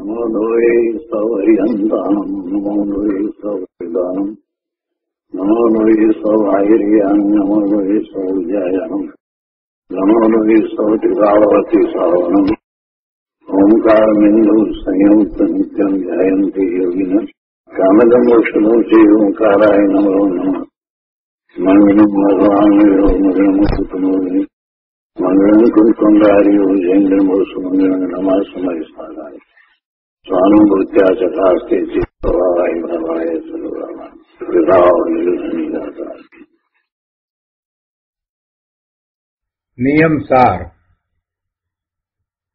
નમો લોહે સૌહરિયંતાનમ નમો લોહે સૌહૃદાનમ નમો લોહે સૌહાર્યાન નમો લોહે સૌજયાનમ નમો લોહે સૌતિભાવતી સાવનમ ઓંકારમિંદુ સંયુક્ત નિત્યમ ધ્યાયંતિ યોગિન કામદમ મોક્ષદો શ્રી ઓંકારાય નમો નમઃ મંગલમ ભગવાન મંગલમુકુતમોહિની મંગલમ કુંકુંડાર્યો જૈન્દ્રમોસુ મંગલમ નમઃ સમય સ્નાનાય સ્વાનુભૂત્યા ચકાસ્તે ચિત્તવાય ભવાય સર્વરામ નિયમ સાર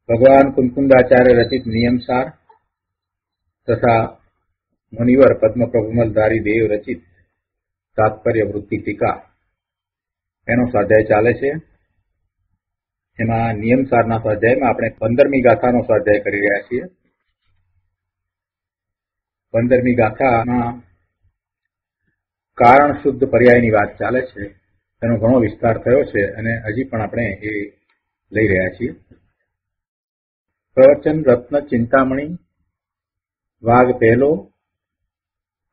ભગવાન કુંકુંદાચાર્ય રચિત નિયમ સાર તથા મુનિવર પદ્મપ્રભુમલધારી દેવ રચિત તાત્પર્ય વૃત્તિ ટીકા એનો સ્વાધ્યાય ચાલે છે. એમાં નિયમ સારના સ્વાધ્યાયમાં આપણે 15મી ગાથાનો સ્વાધ્યાય કરી રહ્યા છીએ. 15મી ગાથામાં કારણ શુદ્ધ પર્યાયની વાત ચાલે છે. એનો ઘણો વિસ્તાર થયો છે અને હજી પણ આપણે એ લઈ રહ્યા છીએ. પ્રવચન રત્ન ચિંતામણી ભાગ પહેલો,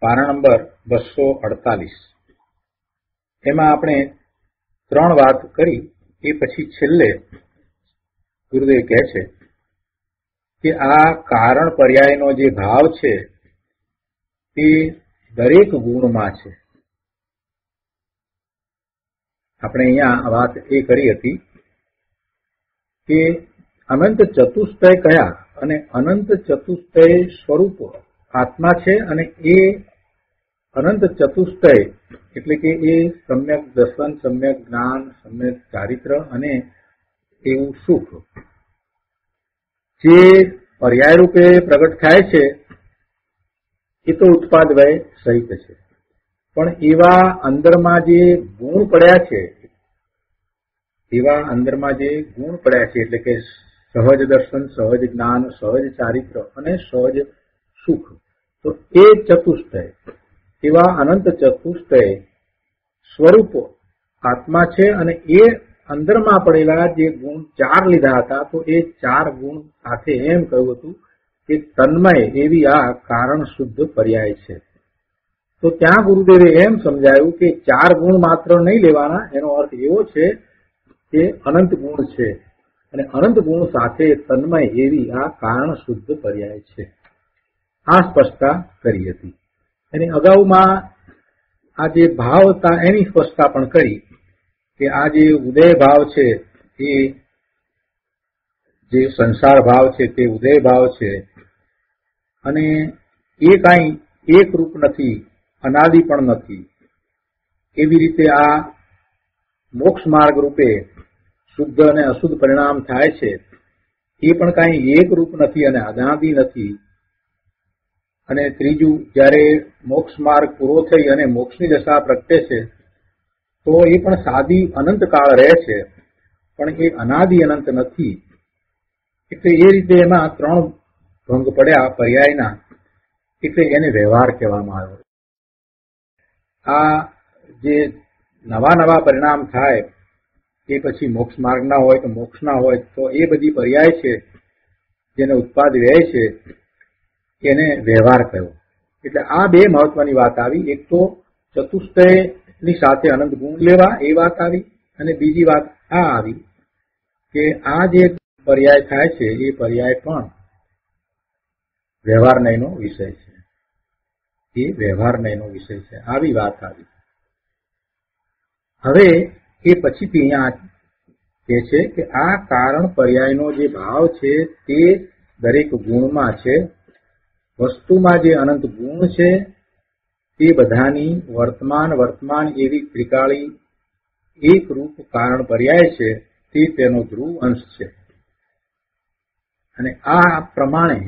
પારા નંબર 248. એમાં આપણે 3 વાત કરી. એ પછી છેલ્લે ગુરુદેવ કહે છે કે આ કારણ પર્યાયનો જે ભાવ છે તે દરેક ગુણમાં છે. આપણે અહીંયા વાત એ કરી હતી કે અનંત ચતુષ્ટય કયા અને અનંત ચતુષ્ટય સ્વરૂપ આત્મા છે અને એ અનંત ચતુષ્ટય એટલે કે એ સમ્યક દર્શન, સમ્યક જ્ઞાન, સમ્યક ચારિત્ર અને એવું સુખ જે પર્યાય રૂપે પ્રગટ થાય છે એ તો ઉત્પાદ વય સહિત છે. પણ એવા અંદરમાં જે ગુણ પડ્યા છે, એવા અંદરમાં જે ગુણ પડ્યા છે એટલે કે સહજ દર્શન, સહજ જ્ઞાન, સહજ ચારિત્ર અને સહજ સુખ, તો એ ચતુષ્ટય એવા અનંત ચતુષ્ટય સ્વરૂપ આત્મા છે. અને એ અંદરમાં પડેલા જે ગુણ 4 લીધા હતા, તો એ 4 ગુણ સાથે એમ કહ્યું હતું કે તન્મય એવી આ કારણ શુદ્ધ પર્યાય છે. તો ત્યાં ગુરુદેવે એમ સમજાયું કે 4 ગુણ માત્ર નહીં લેવાના, એનો અર્થ એવો છે કે અનંત ગુણ છે અને અનંત ગુણ સાથે તન્મય એવી આ કારણ શુદ્ધ પર્યાય છે. આ સ્પષ્ટતા કરી હતી. એની અગાઉમાં આ જે ભાવ હતા એની સ્પષ્ટતા પણ કરી કે આ જે ઉદય ભાવ છે એ જે સંસાર ભાવ છે તે ઉદય ભાવ છે અને એ કાંઈ એક રૂપ નથી, અનાદિ પણ નથી. એવી રીતે આ મોક્ષ માર્ગ રૂપે શુદ્ધ અને અશુદ્ધ પરિણામ થાય છે એ પણ કાંઈ એક રૂપ નથી અને અનાદિ નથી. અને ત્રીજું, જ્યારે મોક્ષ માર્ગ પૂરો થઈ અને મોક્ષની દશા પ્રગટે છે તો એ પણ સાદી અનંત કાળ રહે છે, પણ એ અનાદિ અનંત નથી. એટલે એ રીતે એમાં 3 ભંગ પડ્યા પર્યાયના, એટલે એને વ્યવહાર કહેવામાં આવ્યો. આ જે નવા નવા પરિણામ થાય એ પછી મોક્ષ માર્ગના હોય તો મોક્ષના હોય, તો એ બધી પર્યાય છે જેને ઉત્પાદ વ્યય છે એને વ્યવહાર કહ્યો. એટલે આ 2 મહત્વની વાત આવી. એક તો ચતુષ્ટયની સાથે અનંત ગુણ લેવા એ વાત આવી, અને બીજી વાત આ આવી કે આ જે પર્યાય થાય છે એ પર્યાય પણ વ્યવહારનયનો વિષય છે. એ વ્યવહારનયનો વિષય છે, આવી વાત આવી. હવે એ પછીથી અહીંયા કહે છે કે આ કારણ પર્યાયનો જે ભાવ છે તે દરેક ગુણમાં છે. વસ્તુમાં જે અનંત ગુણ છે તે બધાની વર્તમાન એવી ત્રિકાળી એક રૂપ કારણ પર્યાય છે, તે તેનો ધ્રુવ અંશ છે. અને આ પ્રમાણે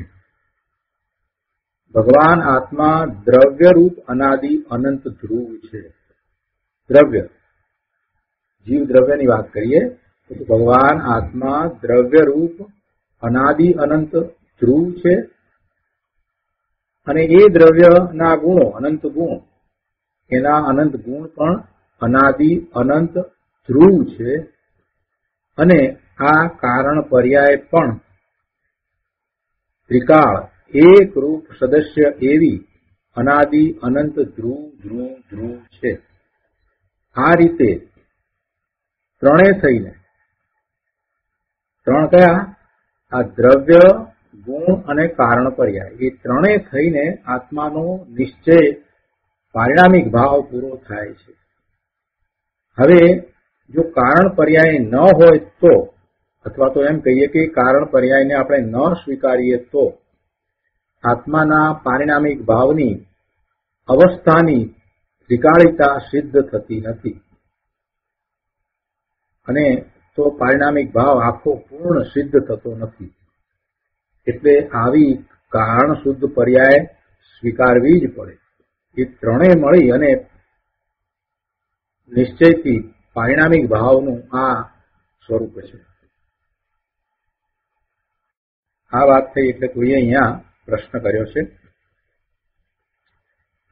ભગવાન આત્મા દ્રવ્ય રૂપ અનાદિ અનંત ધ્રુવ છે. દ્રવ્ય, જીવ દ્રવ્યની વાત કરીએ તો ભગવાન આત્મા દ્રવ્ય રૂપ અનાદિ અનંત ધ્રુવ છે. અને એ દ્રવ્યના ગુણો અનંત ગુણ, એના અનંત ગુણ પણ અનાદિ અનંત ધ્રુવ છે. અને આ કારણ પર્યાય પણ ત્રિકાળ એક રૂપ સદસ્ય એવી અનાદિ અનંત ધ્રુવ ધ્રુવ ધ્રુવ છે. આ રીતે ત્રણે થઈને, ત્રણ કયા? આ દ્રવ્ય, ગુણ અને કારણ પર્યાય, એ ત્રણે થઈને આત્માનો નિશ્ચય પારિણામિક ભાવ પૂરો થાય છે. હવે જો કારણ પર્યાય ન હોય તો, અથવા તો એમ કહીએ કે કારણ પર્યાયને આપણે ન સ્વીકારીએ તો આત્માના પારિણામિક ભાવની અવસ્થાની ત્રિકાળિતા સિદ્ધ થતી નથી, અને તો પારિણામિક ભાવ આખો પૂર્ણ સિદ્ધ થતો નથી. એટલે આવી કારણ શુદ્ધ પર્યાય સ્વીકારવી જ પડે. એ ત્રણેય મળી અને નિશ્ચયથી પારિણામિક ભાવનું આ સ્વરૂપ છે. આ વાત થઈ એટલે કોઈએ અહીંયા પ્રશ્ન કર્યો છે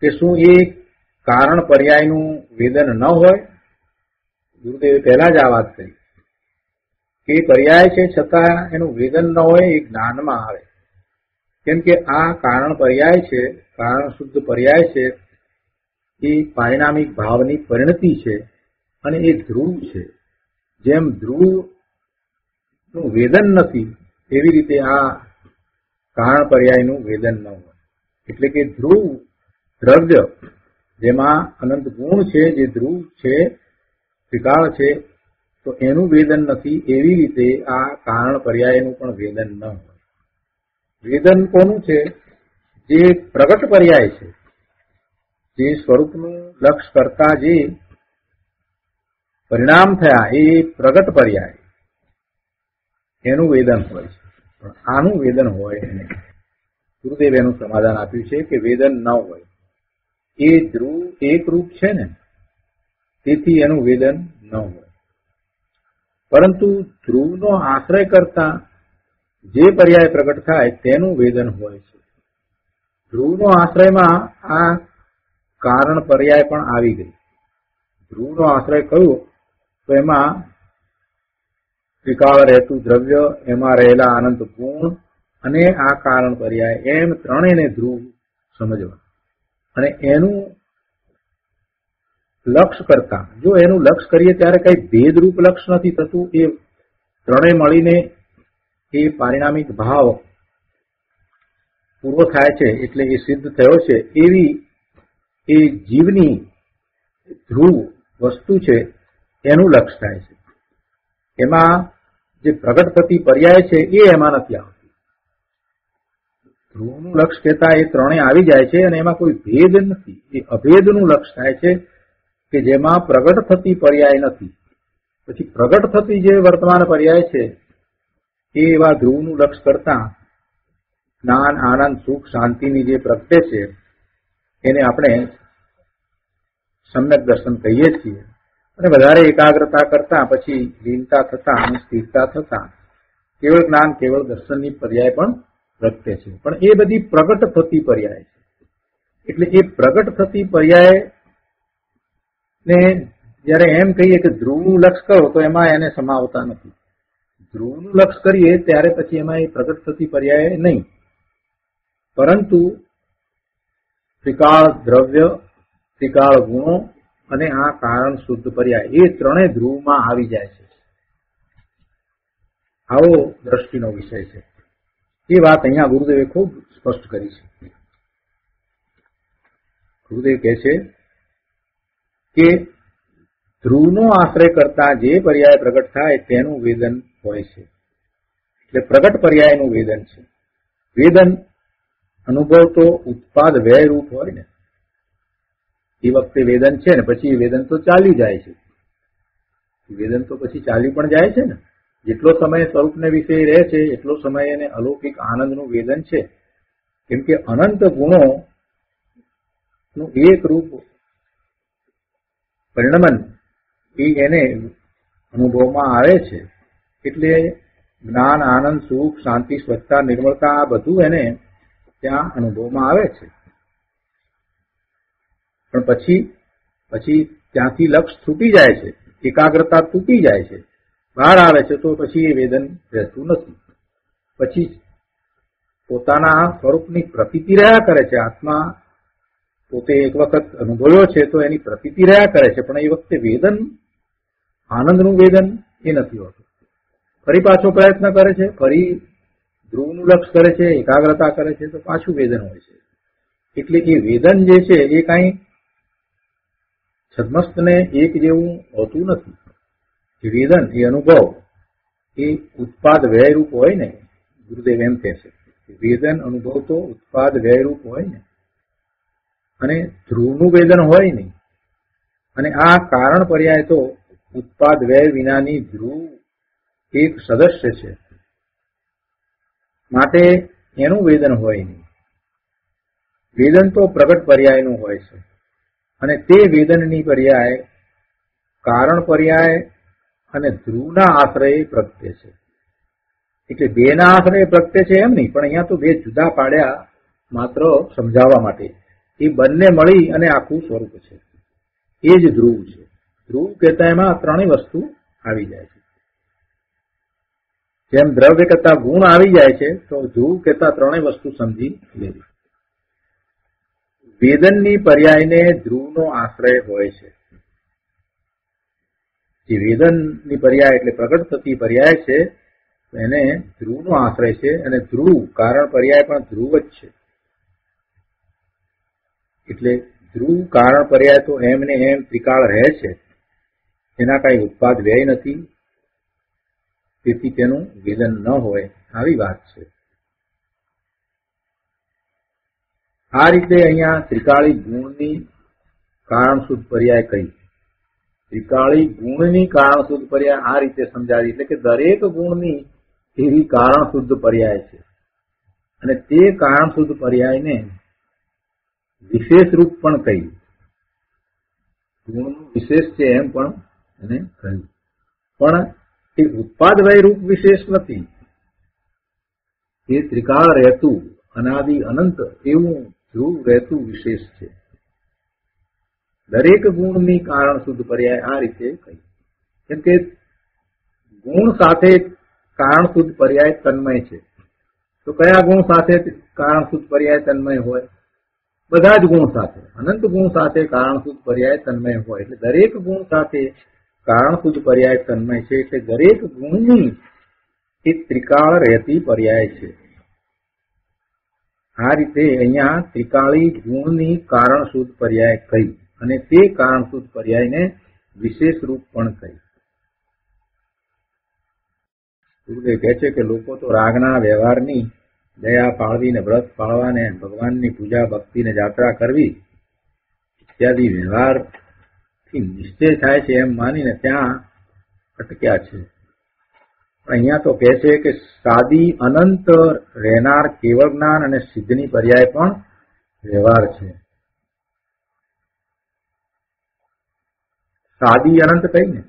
કે શું એ કારણ પર્યાયનું વેદન ન હોય? ગુરુદેવે પહેલા જ આ વાત કરી કે પર્યાય છે છતાં એનું વેદન ન હોય એ જ્ઞાનમાં આવે. કેમ કે આ કારણ પર્યાય છે, કારણ શુદ્ધ પર્યાય છે, એ પારિણામિક ભાવની પરિણતિ છે અને એ ધ્રુવ છે. જેમ ધ્રુવનું વેદન નથી એવી રીતે આ કારણ પર્યાયનું વેદન ન હોય. એટલે કે ધ્રુવ દ્રવ્ય જેમાં અનંત ગુણ છે, જે ધ્રુવ છે, ત્રિકાળ છે, તો એનું વેદન નથી. એવી રીતે આ કારણ પર્યાયનું પણ વેદન ન હોય. વેદન કોનું છે? જે પ્રગટ પર્યાય છે, જે સ્વરૂપનું લક્ષ કરતા જે પરિણામ થયા એ પ્રગટ પર્યાય, એનું વેદન હોય છે. પણ આનું વેદન હોય નહીં. ગુરુદેવ એનું સમાધાન આપ્યું છે કે વેદન ન હોય. એ ધ્રુવ એક રૂપ છે ને, તેથી એનું વેદન ન હોય. પરંતુ ધ્રુવનો આશ્રય કરતા જે પર્યાય પ્રગટ થાય તેનું વેદન હોય છે. ધ્રુવનો આશ્રયમાં આ કારણ પર્યાય પણ આવી ગઈ. ધ્રુવનો આશ્રય કયો? તો એમાં ત્રિકાળ રહેતું દ્રવ્ય, એમાં રહેલા અનંત ગુણ અને આ કારણ પર્યાય, એમ ત્રણેયને ધ્રુવ સમજવા. અને એનું લક્ષ કરતા, જો એનું લક્ષ કરીએ ત્યારે કઈ ભેદરૂપ લક્ષ નથી થતું. એ ત્રણેય મળીને એ પારિણામિક ભાવ પૂરો થાય છે, એટલે એ સિદ્ધ થયો છે. એવી એ જીવની ધ્રુવ વસ્તુ છે એનું લક્ષ થાય છે. એમાં જે પ્રગટ થતી પર્યાય છે એ એમાં નથી આવતી. ધ્રુવનું લક્ષ કહેતા એ ત્રણે આવી જાય છે અને એમાં કોઈ ભેદ નથી. એ અભેદનું લક્ષ થાય છે કે જેમાં પ્રગટ થતી પર્યાય નથી. પછી પ્રગટ થતી જે વર્તમાન પર્યાય છે એ એવા ધ્રુવનું લક્ષ કરતા જ્ઞાન, આનંદ, સુખ, શાંતિની જે પ્રગટે છે એને આપણે સમ્યક દર્શન કહીએ છીએ. અને વધારે એકાગ્રતા કરતા પછી લીનતા થતા અને સ્થિરતા થતા કેવળ જ્ઞાન, કેવળ દર્શનની પર્યાય પણ પ્રગટે છે. પણ એ બધી પ્રગટ થતી પર્યાય છે. એટલે એ પ્રગટ થતી પર્યાય ને જયારે એમ કહીએ કે ધ્રુવનું લક્ષ કરો તો એમાં એને સમાવતા નથી. ધ્રુવનું લક્ષ કરીએ ત્યારે પછી એમાં એ પ્રગટ થતી પર્યાય નહીં, પરંતુ ત્રિકાળ દ્રવ્ય, ત્રિકાળ ગુણો અને આ કારણ શુદ્ધ પર્યાય, એ ત્રણેય ધ્રુવમાં આવી જાય છે. આવો દ્રષ્ટિનો વિષય છે. એ વાત અહીંયા ગુરુદેવે ખૂબ સ્પષ્ટ કરી છે. ગુરુદેવ કહે છે કે ધ્રુવનો આશ્રય કરતા જે પર્યાય પ્રગટ થાય તેનું વેદન હોય છે. એટલે પ્રગટ પર્યાયનું વેદન છે. વેદન અનુભવ તો ઉત્પાદ વ્યય રૂપ હોય ને, એ વખતે વેદન છે ને, પછી વેદન તો ચાલી જાય છે. વેદન તો પછી ચાલી પણ જાય છે ને. જેટલો સમય સ્વરૂપને વિશે રહે છે એટલો સમય એને અલૌકિક આનંદનું વેદન છે. કેમ કે અનંત ગુણો નું એક રૂપ પરિણમન એ એને અનુભવમાં આવે છે. એટલે જ્ઞાન, આનંદ, સુખ, શાંતિ, સ્વચ્છતા, નિર્મળતા આ બધું એને ત્યાં અનુભવમાં આવે છે. પણ પછી ત્યાંથી લક્ષ છૂટી જાય છે, એકાગ્રતા તૂટી જાય છે, બહાર આવે છે, તો પછી એ વેદન રહેતું નથી. પછી પોતાના સ્વરૂપની પ્રતીતિ રહ્યા કરે છે. આત્મા પોતે એક વખત અનુભવ્યો છે તો એની પ્રતીતિ રહ્યા કરે છે, પણ એ વખતે વેદન, આનંદનું વેદન એ નથી હોતું. ફરી પાછો પ્રયત્ન કરે છે, ફરી ધ્રુવનું લક્ષ કરે છે, એકાગ્રતા કરે છે, તો પાછું વેદન હોય છે. એટલે એ વેદન જે છે એ કાંઈ છદ્મસ્તને એક જેવું હોતું નથી. એ વેદન, એ અનુભવ એ ઉત્પાદ વ્યયરૂપ હોય ને. ગુરુદેવ એમ કહે છે વેદન અનુભવ તો ઉત્પાદ વ્યયરૂપ હોય ને, અને ધ્રુવનું વેદન હોય નહીં. અને આ કારણ પર્યાય તો ઉત્પાદ વ્યય વિનાની ધ્રુવ એક સદસ્ય છે, માટે એનું વેદન હોય નહીં. વેદન તો પ્રગટ પર્યાયનું હોય છે, અને તે વેદનની પર્યાય કારણ પર્યાય અને ધ્રુવના આશ્રય પ્રગટે છે. એટલે બેના આશ્રય પ્રગટે છે એમ નહીં, પણ અહીંયા તો બે જુદા પાડ્યા માત્ર સમજાવવા માટે. એ બંને મળી અને આખું સ્વરૂપ છે. એ જ ધ્રુવ છે. ધ્રુવ કહેતા એમાં ત્રણેય વસ્તુ આવી જાય છે. જેમ દ્રવ્ય કરતા ગુણ આવી જાય છે, તો ધ્રુવ કહેતા ત્રણેય વસ્તુ સમજી લેવી. વેદનની પર્યાયને ધ્રુવનો આશ્રય હોય છે. જે વેદનની પર્યાય એટલે પ્રગટ થતી પર્યાય છે, એને ધ્રુવનો આશ્રય છે. અને ધ્રુવ કારણ પર્યાય પણ ધ્રુવ જ છે. એટલે ધ્રુવ કારણ પર્યાય તો એમને એમ ત્રિકાળ રહે છે, એના કઈ ઉત્પાદ વ્યય નથી, તેથી તેનું વેદન ન હોય, આવી વાત છે. આ રીતે અહીંયા ત્રિકાળી ગુણની કારણ શુદ્ધ પર્યાય કહી. ત્રિકાળી ગુણની કારણ શુદ્ધ પર્યાય આ રીતે સમજાવી, એટલે કે દરેક ગુણની એવી કારણ શુદ્ધ પર્યાય છે, અને તે કારણ શુદ્ધ પર્યાયને વિશેષ રૂપ પણ કહ્યું. ગુણનું વિશેષ છે એમ પણ એને કહ્યું, પણ એ ઉત્પાદ વય રૂપ વિશેષ નથી. એ ત્રિકાળ રહેતું અનાદિ અનંત એવું ધ્રુવ રહેતું વિશેષ છે. દરેક ગુણની કારણ શુદ્ધ પર્યાય આ રીતે કહી. કેમ કે ગુણ સાથે કારણ શુદ્ધ પર્યાય તન્મય છે. તો કયા ગુણ સાથે કારણ શુદ્ધ પર્યાય તન્મય હોય? બધા જ ગુણ સાથે, અનંત ગુણ સાથે કારણ શુદ્ધ પર્યાય તન્મય હોય. એટલે દરેક ગુણ સાથે કારણ શુદ્ધ પર્યાય તન્મય છે. એટલે દરેક ગુણની એક ત્રિકાળ રહેતી પર્યાય છે. આ રીતે અહીંયા ત્રિકાળી ગુણની કારણ શુદ્ધ પર્યાય કહી, અને તે કારણ શુદ્ધ પર્યાયને વિશેષ રૂપ પણ કહી. ગુરુદેવ કહે છે કે લોકો તો રાગના વ્યવહારની દયા પાળવીને, વ્રત પાળવાને, ભગવાનની પૂજા ભક્તિને જાત્રા કરવી ઇત્યાદિ વ્યવહારથી નિશ્ચય થાય છે એમ માનીને ત્યાં અટક્યા છે. અહીંયા તો કહે છે કે સાદી અનંત રહેનાર કેવળ જ્ઞાન અને સિદ્ધની પર્યાય પણ વ્યવહાર છે. સાદી અનંત કહીને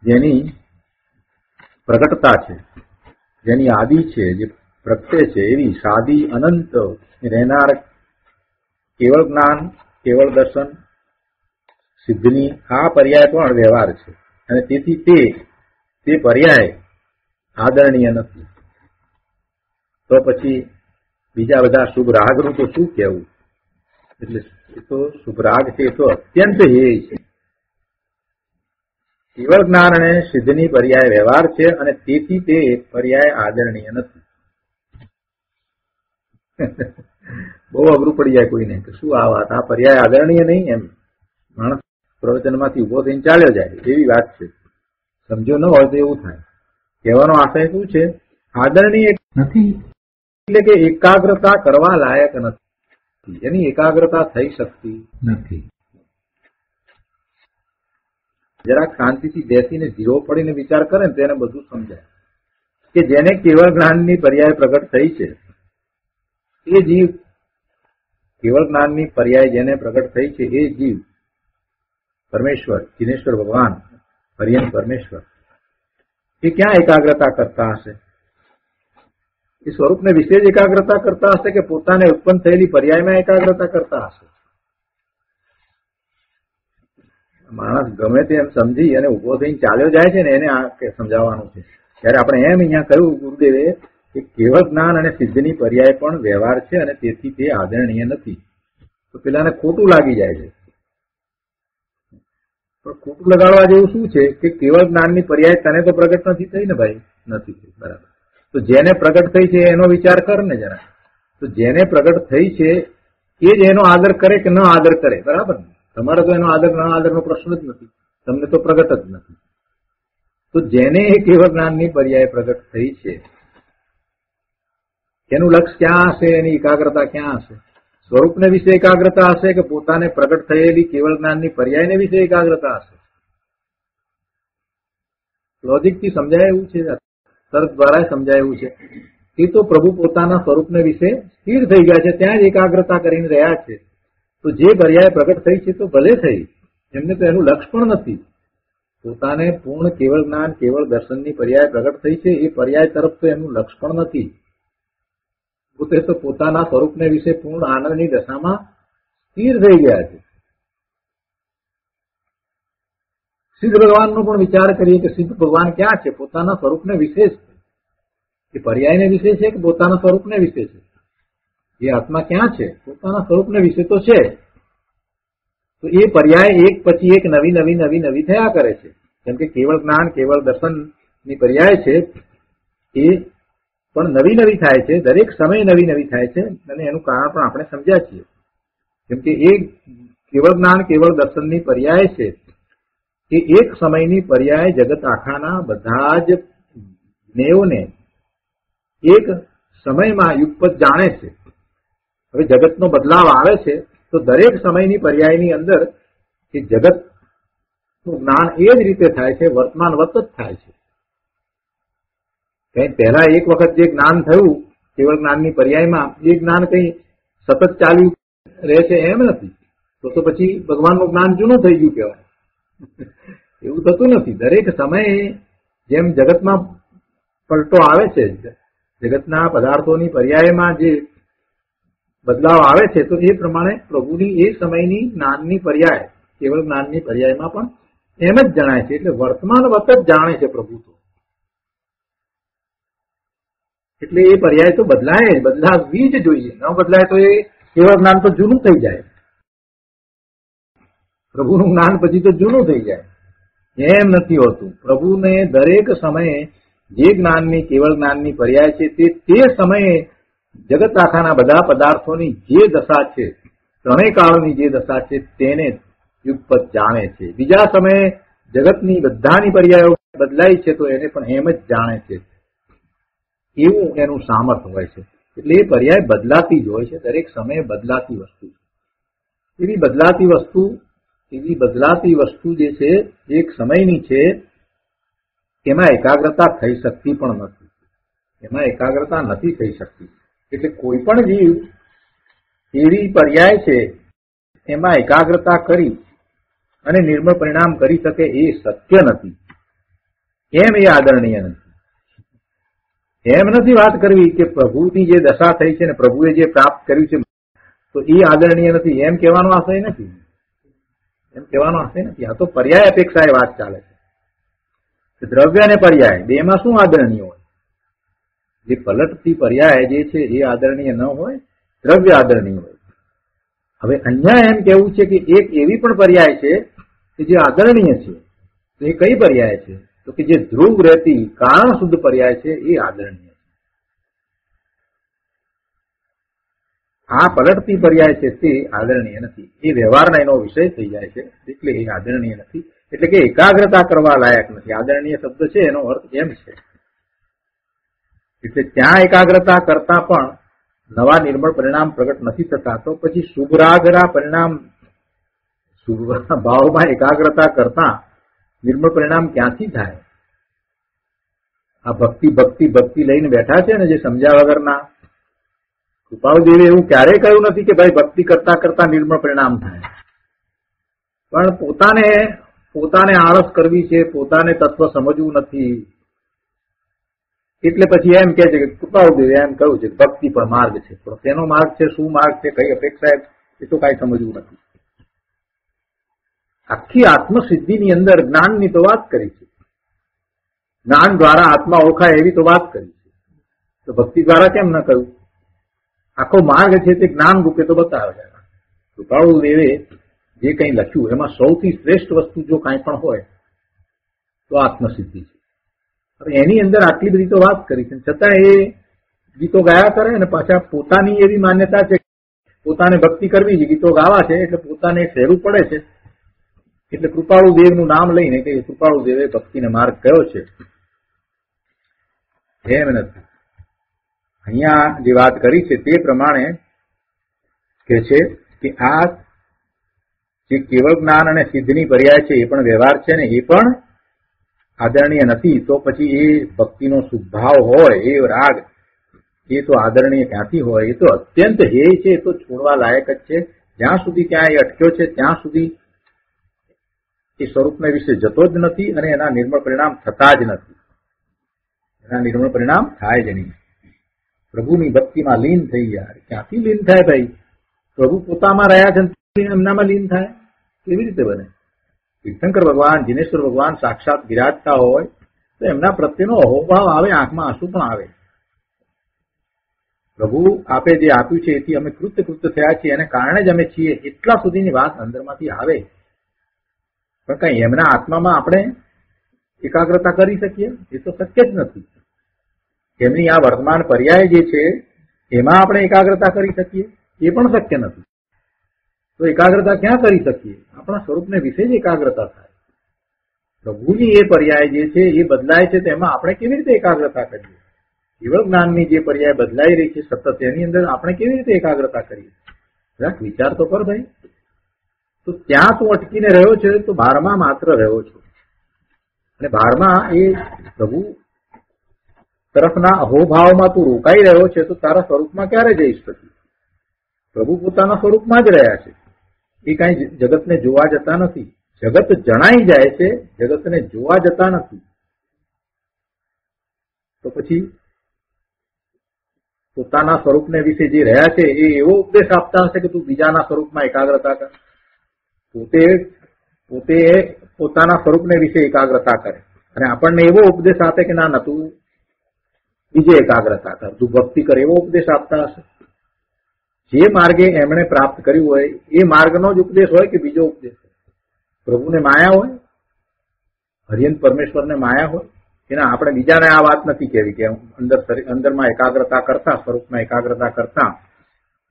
જેની પ્રગટતા છે, જેની આદિ છે, જે પ્રગટે છે, એવી સાદી અનંત રહેનાર કેવળ જ્ઞાન, કેવળ દર્શન, સિદ્ધની આ પર્યાય પણ વ્યવહાર છે. અને તેથી તે પર્યાય આદરણીય નથી. તો પછી બીજા બધા શુભ રાગનું તો શું કહેવું? એટલે એ તો શુભ રાગ છે, એ તો અત્યંત હેય છે. કેવળ જ્ઞાન અને સિદ્ધની પર્યાય વ્યવહાર છે, અને તેથી તે પર્યાય આદરણીય નથી. બહુ અઘરું પડી જાય કોઈને કે શું આ વાત, આ પર્યાય આદરણીય નહીં, એમ માણસ પ્રવચનમાંથી ઉભો થઈને ચાલ્યો જાય એવી વાત છે. સમજો ન હોય તો એવું થાય. કહેવાનો આશય શું છે? આદરણીય નથી એટલે કે એકાગ્રતા કરવા લાયક નથી, એની એકાગ્રતા થઈ શકતી નથી. જરાક શાંતિથી બેસીને જીરો પડીને વિચાર કરે ને તેને બધું સમજાય કે જેને કેવળ જ્ઞાનની પર્યાય પ્રગટ થઈ છે એ જીવ, કેવળ જ્ઞાનની પર્યાય જેને પ્રગટ થઈ છે એ જીવ પરમેશ્વર, જીનેશ્વર ભગવાન, હરિયન પરમેશ્વર, એ ક્યાં એકાગ્રતા કરતા હશે? એ સ્વરૂપને વિશેષ એકાગ્રતા કરતા હશે કે પોતાને ઉત્પન્ન થયેલી પર્યાયમાં એકાગ્રતા કરતા હશે? માણસ ગમે તેમ સમજી અને ઉભો થઈને ચાલ્યો જાય છે ને, એને આ સમજાવવાનું છે. ત્યારે આપણે એમ અહીંયા કહ્યું ગુરુદેવે કે કેવળ જ્ઞાન અને સિદ્ધની પર્યાય પણ વ્યવહાર છે અને તેથી તે આદરણીય નથી. તો પેલાને ખોટું લાગી જાય છે. પણ ખોટું લગાડવા જેવું શું છે કે કેવળ જ્ઞાનની પર્યાય તને તો પ્રગટ નથી થઈ ને ભાઈ, નથી થઈ. બરાબર. તો જેને પ્રગટ થઈ છે એનો વિચાર કર ને જરા. તો જેને પ્રગટ થઈ છે એ જ એનો આદર કરે કે ન આદર કરે. બરાબર ને? તમારે તો એનો આદર ન આદરનો પ્રશ્ન જ નથી, તમને તો પ્રગટ જ નથી. તો જેને એ કેવળ જ્ઞાનની પર્યાય પ્રગટ થઈ છે એનું લક્ષ ક્યાં હશે, એની એકાગ્રતા ક્યાં હશે? સ્વરૂપને વિશે એકાગ્રતા હશે કે પોતાને પ્રગટ થયેલી કેવળ જ્ઞાનની પર્યાયને વિશે એકાગ્રતા હશે? લોજિકથી સમજાય એવું છે, તર્ક દ્વારા સમજાય એવું છે. એ તો પ્રભુ પોતાના સ્વરૂપને વિશે સ્થિર થઈ ગયા છે, ત્યાં જ એકાગ્રતા કરીને રહ્યા છે. તો જે પર્યાય પ્રગટ થઈ છે તો ભલે થઈ, એમને તો એનું લક્ષ પણ નથી. પોતાને પૂર્ણ કેવળ જ્ઞાન કેવળ દર્શનની પર્યાય પ્રગટ થઈ છે, એ પર્યાય તરફ તો એનું લક્ષ પણ નથી. પોતે તો પોતાના સ્વરૂપને વિશે પૂર્ણ આનંદની દશામાં સ્થિર થઈ ગયા છે. સિદ્ધ ભગવાનનો પણ વિચાર કરીએ કે સિદ્ધ ભગવાન ક્યાં છે? પોતાના સ્વરૂપને વિશે છે. એ પર્યાયને વિશે છે કે પોતાના સ્વરૂપને વિશે છે? એ આત્મા ક્યાં છે? પોતાના સ્વરૂપને વિશે તો છે. તો એ પર્યાય એક પછી એક નવી નવી નવી નવી થયા કરે છે. કેમ કે કેવળ જ્ઞાન કેવળ દર્શનની પર્યાય છે એ પણ નવી નવી થાય છે, દરેક સમય નવી નવી થાય છે. અને એનું કારણ પણ આપણે સમજ્યા છીએ. કેમ કે એ કેવળ જ્ઞાન કેવળ દર્શનની પર્યાય છે એ એક સમયની પર્યાય જગત આખાના બધા જ જ્ઞેયોને એક સમયમાં યુગપત જાણે છે. હવે જગતનો બદલાવ આવે છે તો દરેક સમયની પર્યાયની અંદર એ જગતનું જ્ઞાન એ જ રીતે થાય છે, વર્તમાનવત જ થાય છે. કઈ પહેલા એક વખત જે જ્ઞાન થયું કેવળ જ્ઞાનની પર્યાયમાં, એ જ્ઞાન કઈ સતત ચાલ્યું રહે છે એમ નથી. તો પછી ભગવાનનું જ્ઞાન જૂનું થઈ ગયું કહેવાય. એવું થતું નથી. દરેક સમયે જેમ જગતમાં પલટો આવે છે, જગતના પદાર્થોની પર્યાયમાં જે બદલાવ આવે છે, તો એ પ્રમાણે પ્રભુની એ સમયની જ્ઞાનની પર્યાય કેવળ જ્ઞાનની પર્યાયમાં પણ એમ જ જણાય છે. એટલે વર્તમાનવત જ જાણે છે પ્રભુ તો. એટલે એ પર્યાય તો બદલાય જ, બદલાવવી જ જોઈએ. ન બદલાય તો એ કેવળ જ્ઞાન તો જૂનું થઈ જાય. પ્રભુનું જ્ઞાન પછી તો જૂનું થઈ જાય. એમ નથી હોતું. પ્રભુને દરેક સમયે જે જ્ઞાનની કેવળ જ્ઞાનની પર્યાય છે તે સમયે જગત આખાના બધા પદાર્થોની જે દશા છે, ત્રણેય કાળની જે દશા છે તેને યુગપત જાણે છે. બીજા સમયે જગતની બધાની પર્યાયો બદલાય છે તો એને પણ એમ જ જાણે છે. એવું એનું સામર્થ્ય હોય છે. એટલે એ પર્યાય બદલાતી જ હોય છે. દરેક સમયે બદલાતી વસ્તુ છે. એવી બદલાતી વસ્તુ જે છે એક સમયની છે, એમાં એકાગ્રતા થઈ શકતી પણ નથી. એમાં એકાગ્રતા નથી થઈ શકતી. એટલે કોઈ પણ જીવ એવી પર્યાય છે એમાં એકાગ્રતા કરી અને નિર્મળ પરિણામ કરી શકે એ શક્ય નથી. એમ એ આદરણીય નથી. એમ નથી વાત કરવી કે પ્રભુની જે દશા થઈ છે ને પ્રભુએ જે પ્રાપ્ત કર્યું છે તો એ આદરણીય નથી, એમ કહેવાનો આશય નથી. એમ કહેવાનો આશય નથી. આ તો પર્યાય અપેક્ષાએ વાત ચાલે છે. દ્રવ્ય અને પર્યાય બેમાં શું આદરણીય હોય? જે પલટતી પર્યાય જે છે એ આદરણીય ન હોય, દ્રવ્ય આદરણીય હોય. હવે અહીંયા એમ કેવું છે કે એક એવી પણ પર્યાય છે કે જે આદરણીય છે. તો એ કઈ પર્યાય છે? તો કે જે ધ્રુવ રહેતી કારણ શુદ્ધ પર્યાય છે એ આદરણીય છે. આ પલટતી પર્યાય છે તે આદરણીય નથી. એ વ્યવહારના એનો વિષય થઈ જાય છે, એટલે એ આદરણીય નથી. એટલે કે એકાગ્રતા કરવા લાયક નથી. આદરણીય શબ્દ છે એનો અર્થ એમ છે. એટલે ત્યાં એકાગ્રતા કરતા પણ નવા નિર્મળ પરિણામ પ્રગટ નથી થતા, તો પછી શુભરાગરા પરિણામ ભાવમાં એકાગ્રતા કરતા નિર્મળ પરિણામ ક્યાંથી થાય? આ ભક્તિ લઈને બેઠા છે ને જે સમજ્યા વગરના, કૃપાળુદેવે એવું ક્યારેય કહ્યું નથી કે ભાઈ ભક્તિ કરતા કરતા નિર્મળ પરિણામ થાય. પણ પોતાને આળસ કરવી છે, પોતાને તત્વ સમજવું નથી, એટલે પછી એમ કે છે કે કૃપાળુદેવે એમ કહ્યું છે ભક્તિ પણ માર્ગ છે. પણ તેનો માર્ગ છે, શું માર્ગ છે, કઈ અપેક્ષા, એ તો કઈ સમજવું નથી. આખી આત્મસિદ્ધિની અંદર જ્ઞાનની તો વાત કરી છે. જ્ઞાન દ્વારા આત્મા ઓળખાય એવી તો વાત કરી છે. તો ભક્તિ દ્વારા કેમ ન કહ્યું? આખો માર્ગ છે તે જ્ઞાન રૂપે તો બતાવે છે. કૃપાળુ દેવે જે કંઈ લખ્યું એમાં સૌથી શ્રેષ્ઠ વસ્તુ જો કાંઈ પણ હોય તો આત્મસિદ્ધિ છે. હવે એની અંદર આટલી બધી તો વાત કરી છે, છતાં એ ગીતો ગાયા કરે અને પાછા પોતાની એવી માન્યતા છે પોતાને ભક્તિ કરવી છે, ગીતો ગાવા છે એટલે પોતાને સહેલું પડે છે. એટલે કૃપાળુ દેવનું નામ લઈને કે કૃપાળુ દેવે ભક્તિને માર્ગ કયો છે એમ નથી. અહીંયા જે વાત કરી છે તે પ્રમાણે કે છે કે આ જે કેવળ જ્ઞાન અને સિદ્ધની પર્યાય છે એ પણ વ્યવહાર છે ને એ પણ આદરણીય નથી. તો પછી એ ભક્તિનો શુભભાવ હોય એ રાગ એ તો આદરણીય ક્યાંથી હોય? એ તો અત્યંત હેય છે, એ તો છોડવા લાયક જ છે. જ્યાં સુધી ત્યાં એ અટક્યો છે ત્યાં સુધી એ સ્વરૂપને વિશે જતો જ નથી અને એના નિર્મળ પરિણામ થતા જ નથી. એના નિર્મળ પરિણામ થાય જ નહીં. પ્રભુની ભક્તિમાં લીન થઈ જાય. ક્યાંથી લીન થાય ભાઈ? પ્રભુ પોતામાં રહ્યા છે એમનામાં લીન થાય કેવી રીતે બને? તીર્થંકર ભગવાન, જીનેશ્વર ભગવાન સાક્ષાત વિરાજતા હોય તો એમના પ્રત્યેનો અહોભાવ આવે, આંખમાં આંસુ પણ આવે. પ્રભુ આપે જે આપ્યું છે એથી અમે કૃત્ય થયા છીએ, એને કારણે જ અમે છીએ, એટલા સુધીની વાત અંદરમાંથી આવે. પણ કઈ એમના આત્મામાં આપણે એકાગ્રતા કરી શકીએ? એ તો શક્ય જ નથી. એમની આ વર્તમાન પર્યાય જે છે એમાં આપણે એકાગ્રતા કરી શકીએ? એ પણ શક્ય નથી. તો એકાગ્રતા ક્યાં કરી શકીએ? આપણા સ્વરૂપને વિશે જ એકાગ્રતા થાય. પ્રભુની એ પર્યાય જે છે એ બદલાય છે તેમાં આપણે કેવી રીતે એકાગ્રતા કરીએ? કેવળ જ્ઞાનની જે પર્યાય બદલાઈ રહી છે સતત, એની અંદર આપણે કેવી રીતે એકાગ્રતા કરીએ? જરાક વિચાર તો કર ભાઈ. તો ત્યાં તું અટકીને રહ્યો છે તો બહારમાં માત્ર રહ્યો છો, અને બહારમાં એ પ્રભુ તરફના અહોભાવમાં તું રોકાઈ રહ્યો છે તો તારા સ્વરૂપમાં ક્યારે જઈશ? પછી પ્રભુ પોતાના સ્વરૂપમાં જ રહ્યા છે. એ કાંઈ જગતને જોવા જતા નથી. જગત જણાઈ જાય છે, જગતને જોવા જતા નથી. તો પછી પોતાના સ્વરૂપને વિશે જે રહ્યા છે એ એવો ઉપદેશ આપતા હશે કે તું બીજાના સ્વરૂપમાં એકાગ્રતા કર. પોતે પોતાના સ્વરૂપને વિશે એકાગ્રતા કરે અને આપણને એવો ઉપદેશ આપે કે ના તું બીજે એકાગ્રતા કર, તું ભક્તિ કર, એવો ઉપદેશ આપતા હશે. જે માર્ગે એમણે પ્રાપ્ત કર્યું હોય એ માર્ગનો જ ઉપદેશ હોય કે બીજો ઉપદેશ હોય? પ્રભુને માયા હોય, હરિયન પરમેશ્વરને માયા હોય કે ના આપણે બીજાને આ વાત નથી કહેવી કે અંદરમાં એકાગ્રતા કરતા, સ્વરૂપમાં એકાગ્રતા કરતા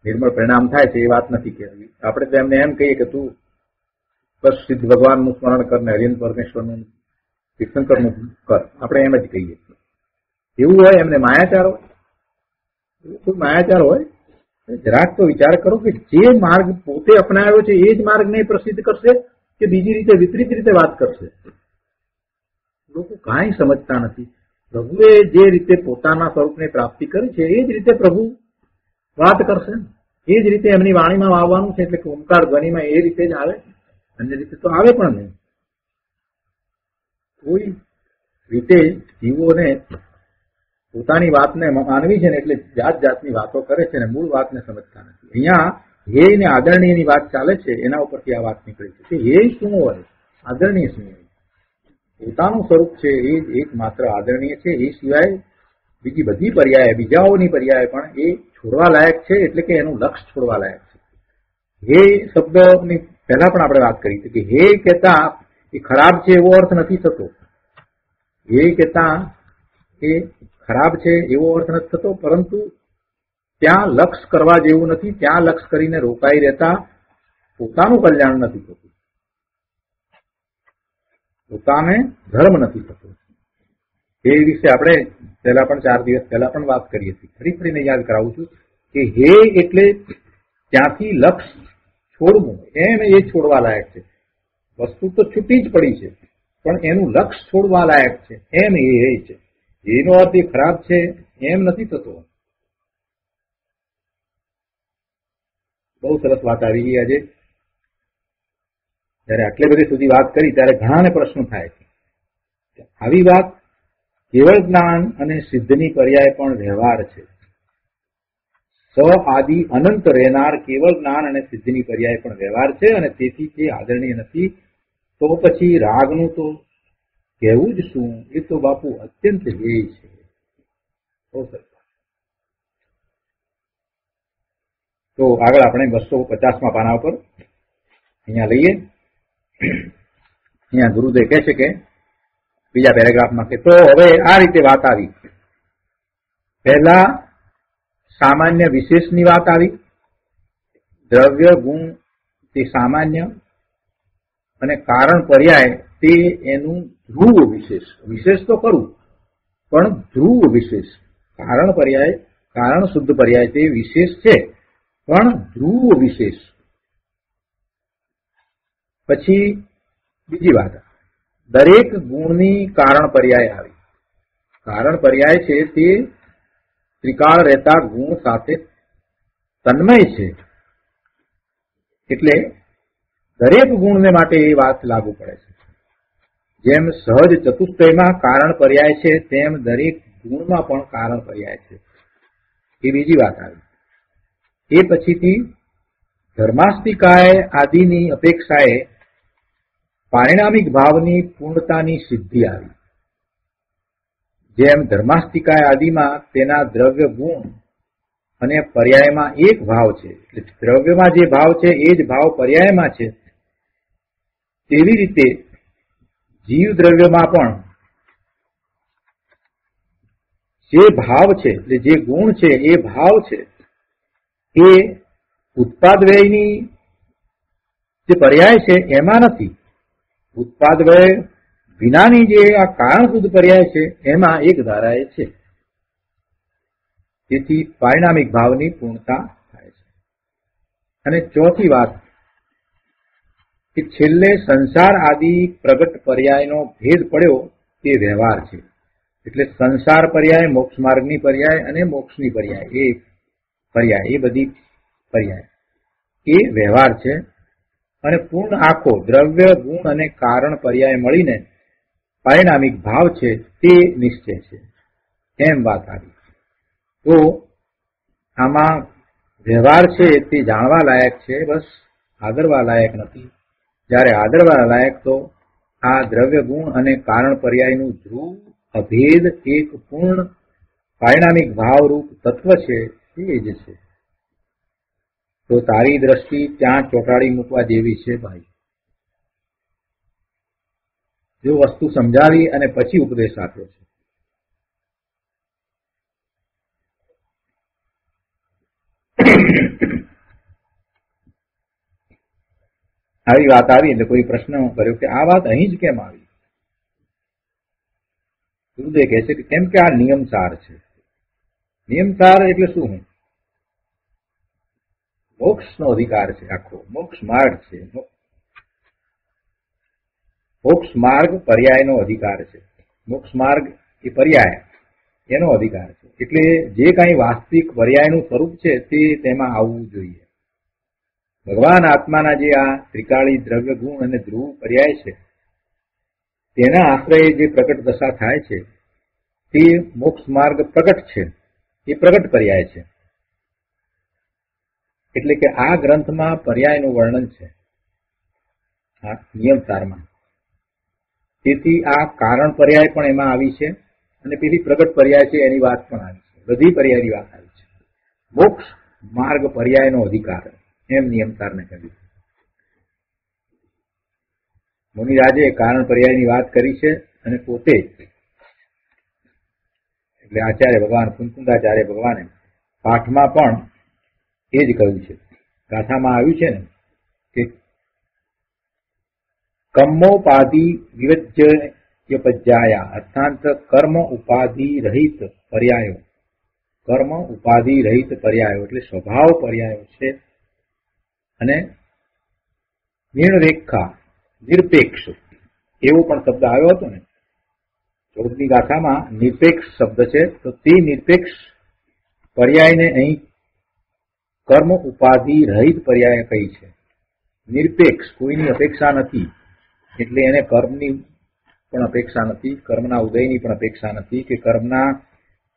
નિર્મળ પરિણામ થાય છે, એ વાત નથી કહેવી. આપણે તો એમને એમ કહીએ કે તું બસ સિદ્ધ ભગવાનનું સ્મરણ કર ને હરિયન પરમેશ્વરનું, તીર્થંકરનું કર, આપણે એમ જ કહીએ. એવું હોય એમને માયાચાર હોય? એવું કોઈ માયાચાર હોય? જરાક તો વિચાર કરો કે જે માર્ગ પોતે અપનાવ્યો છે એ જ માર્ગને પ્રસિદ્ધ કરશે કે બીજી રીતે વિપરીત રીતે વાત કરશે? લોકો કાંઈ સમજતા નથી. પ્રભુએ જે રીતે પોતાના સ્વરૂપની પ્રાપ્તિ કરી છે એ જ રીતે પ્રભુ વાત કરશે, એ જ રીતે એમની વાણીમાં આવવાનું છે. એટલે કે ઓમકાર ધ્વનિમાં એ રીતે જ આવે, અન્ય રીતે તો આવે પણ નહીં. કોઈ રીતે જીવોને પોતાની વાતને માનવી છે ને એટલે જાત જાતની વાતો કરે છે ને મૂળ વાતને સમજતા નથી. અહીંયા હેય ને આદરણીયની વાત ચાલે છે, એના ઉપરથી આ વાત નીકળી છે કે હેય શું હોય, આદરણીય શું હોય? પોતાનું સ્વરૂપ છે એ એકમાત્ર આદરણીય છે. એ સિવાય બીજી બધી પર્યાય, બીજાઓની પર્યાય પણ એ છોડવા લાયક છે, એટલે કે એનું લક્ષ છોડવા લાયક છે. હે શબ્દની પહેલા પણ આપણે વાત કરી હતી કે હે કહેતા એ ખરાબ છે એવો અર્થ નથી થતો. હે કહેતા એ ખરાબ છે એવો અર્થ નથી થતો, પરંતુ ત્યાં લક્ષ કરવા જેવું નથી. ત્યાં લક્ષ કરીને રોકાઈ રહેતા પોતાનું કલ્યાણ નથી થતું, પોતાને ધર્મ નથી થતો. એ વિશે આપણે પહેલા પણ 4 દિવસ પહેલા પણ વાત કરી હતી. ફરીને યાદ કરાવું છું કે હે એટલે ત્યાંથી લક્ષ છોડવું, એમ એ છોડવા લાયક છે. વસ્તુ તો છૂટી જ પડી છે પણ એનું લક્ષ છોડવા લાયક છે, એમ એ છે. એનો અર્થ એ ખરાબ છે એમ નથી થતો. બહુ સરસ વાત આવી ગઈ આજે. જયારે આટલે બધી સુધી વાત કરી ત્યારે ઘણાને પ્રશ્ન થાય છે. આવી વાત કેવળ જ્ઞાન અને સિદ્ધની પર્યાય પણ વ્યવહાર છે. આદિ અનંત રહેનાર કેવળ જ્ઞાન અને સિદ્ધની પર્યાય પણ વ્યવહાર છે અને તેથી તે આદરણીય નથી. તો પછી રાગનું તો કહેવું જ શું? એ તો બાપુ અત્યંત ધ્યેય છે. બહુ સરસ. તો આગળ આપણે 250માં પાના ઉપર અહીંયા લઈએ. અહીંયા ગુરુદેવ કહે છે કે બીજા પેરેગ્રાફમાં કે તો હવે આ રીતે વાત આવી. પહેલા સામાન્ય વિશેષની વાત આવી. દ્રવ્ય ગુણ તે સામાન્ય અને કારણ પર્યાય તે એનું ધ્રુવ વિશેષ. વિશેષ તો ખરું પણ ધ્રુવ વિશેષ. કારણ પર્યાય કારણ શુદ્ધ પર્યાય તે વિશેષ છે પણ ધ્રુવ વિશેષ. પછી બીજી વાત, દરેક ગુણની કારણ પર્યાય આવી. કારણ પર્યાય છે તે ત્રિકાળ રહેતા ગુણ સાથે તન્મય છે, એટલે દરેક ગુણને માટે એ વાત લાગુ પડે છે. જેમ સહજ ચતુષ્ટયમાં કારણ પર્યાય છે તેમ દરેક ગુણમાં પણ કારણ પર્યાય છે. એ બીજી વાત આવી. એ પછીથી ધર્માસ્તિકાય આદિની અપેક્ષાએ પારિણામિક ભાવની પૂર્ણતાની સિદ્ધિ આવી. જેમ ધર્માસ્તિકાય આદિમાં તેના દ્રવ્ય ગુણ અને પર્યાયમાં એક ભાવ છે, એટલે દ્રવ્યમાં જે ભાવ છે એ જ ભાવ પર્યાયમાં છે, તેવી રીતે જીવ દ્રવ્યમાં પણ જે ભાવ છે એટલે જે ગુણ છે એ ભાવ છે એ ઉત્પાદ વ્યયની જે પર્યાય છે એમાં નથી. ઉત્પાદ વ્યય વિનાની જે આ કારણ શુદ્ધ પર્યાય છે એમાં એક ધારાએ છે. તેથી પારિણામિક ભાવની પૂર્ણતા થાય છે. અને ચોથી વાત કે છેલ્લે સંસાર આદિ પ્રગટ પર્યાયનો ભેદ પડ્યો તે વ્યવહાર છે. એટલે સંસાર પર્યાય, મોક્ષ માર્ગની પર્યાય અને મોક્ષની પર્યાય એ બધી પર્યાય એ વ્યવહાર છે. અને પૂર્ણ આખો દ્રવ્ય ગુણ અને કારણ પર્યાય મળીને પારિણામિક ભાવ છે તે નિશ્ચય છે, એમ વાત આવી. તો આમાં વ્યવહાર છે તે જાણવા લાયક છે, બસ આદરવા લાયક નથી. જ્યારે આદરવા લાયક તો આ દ્રવ્ય ગુણ અને કારણ પર્યાયનું ધ્રુવ અભેદ એક પૂર્ણ પારિણામિક ભાવરૂપ તત્વ છે તે જ છે. તો તારી દ્રષ્ટિ ત્યાં ચોંટાડી મૂકવા જેવી છે ભાઈ. જો વસ્તુ સમજાવી અને પછી ઉપદેશ આપ્યો છે. આવી વાત આવી એટલે કોઈ પ્રશ્ન કર્યો કે આ વાત અહીં જ કેમ આવી? ગુરુદેવ કહે છે કે કેમ કે આ નિયમસાર છે. નિયમસાર એટલે શું? મોક્ષનો અધિકાર છે, આખો મોક્ષ માર્ગ છે. મોક્ષ માર્ગ પર્યાયનો અધિકાર છે. મોક્ષ માર્ગ એ પર્યાય એનો અધિકાર છે. એટલે જે કાંઈ વાસ્તવિક પર્યાયનું સ્વરૂપ છે તે તેમાં આવવું જોઈએ. ભગવાન આત્માના જે આ ત્રિકાળી દ્રવ્ય ગુણ અને ધ્રુવ પર્યાય છે તેના આશ્રયે જે પ્રગટ દશા થાય છે તે મોક્ષ માર્ગ પ્રગટ છે, એ પ્રગટ પર્યાય છે. એટલે કે આ ગ્રંથમાં પર્યાયનું વર્ણન છે, આ નિયમસારમાં. તેથી આ કારણ પર્યાય પણ એમાં આવી છે અને પેલી પ્રગટ પર્યાય છે એની વાત પણ આવી છે. બધી પર્યાયની વાત આવી છે. મોક્ષ માર્ગ પર્યાયનો અધિકાર એમ નિયમસારને કહ્યું. મુનિરાજે કારણ પર્યાયની વાત કરી છે અને પોતે એટલે આચાર્ય ભગવાન કુંકુંદાચાર્ય ભગવાને પાઠમાં પણ એ જ કહ્યું છે. ગાથામાં આવ્યું છે ને કે કર્મોપાધિ વિવજ્યપજ્જાયા અર્થાત કર્મ ઉપાધિ રહિત પર્યાયો. કર્મ ઉપાધિ રહિત પર્યાયો એટલે સ્વભાવ પર્યાયો છે. અને નિર્રેખા નિરપેક્ષ એવો પણ શબ્દ આવ્યો હતો ને 14મી ગાથામાં. નિરપેક્ષ શબ્દ છે, તો તે નિરપેક્ષ પર્યાયને અહીં કર્મ ઉપાધિ રહિત પર્યાય કહી છે. નિરપેક્ષ, કોઈની અપેક્ષા નથી, એટલે એને કર્મની પણ અપેક્ષા નથી, કર્મના ઉદયની પણ અપેક્ષા નથી, કે કર્મના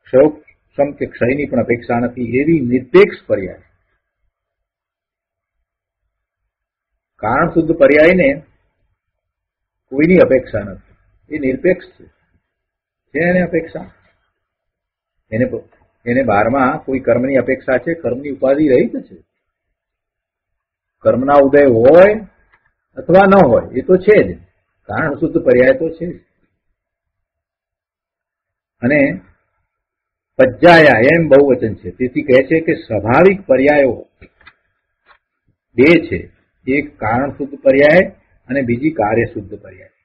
ક્ષયોક્ષમ કે ક્ષયની પણ અપેક્ષા નથી, એવી નિરપેક્ષ પર્યાય. કારણ શુદ્ધ પર્યાયને કોઈની અપેક્ષા નથી, એ નિરપેક્ષ છે. એને અપેક્ષા એને 12માં કોઈ કર્મની અપેક્ષા છે, કર્મની ઉપાધિ રહિત છે, કર્મના ઉદય હોય અથવા ન હોય એ તો છે જ, કારણ શુદ્ધ પર્યાય તો છે જ. અને પજ્જાયા એમ બહુવચન છે, તેથી કહે છે કે સ્વાભાવિક પર્યાયો બે છે, એક કારણ શુદ્ધ પર્યાય અને બીજી કાર્ય શુદ્ધ પર્યાય.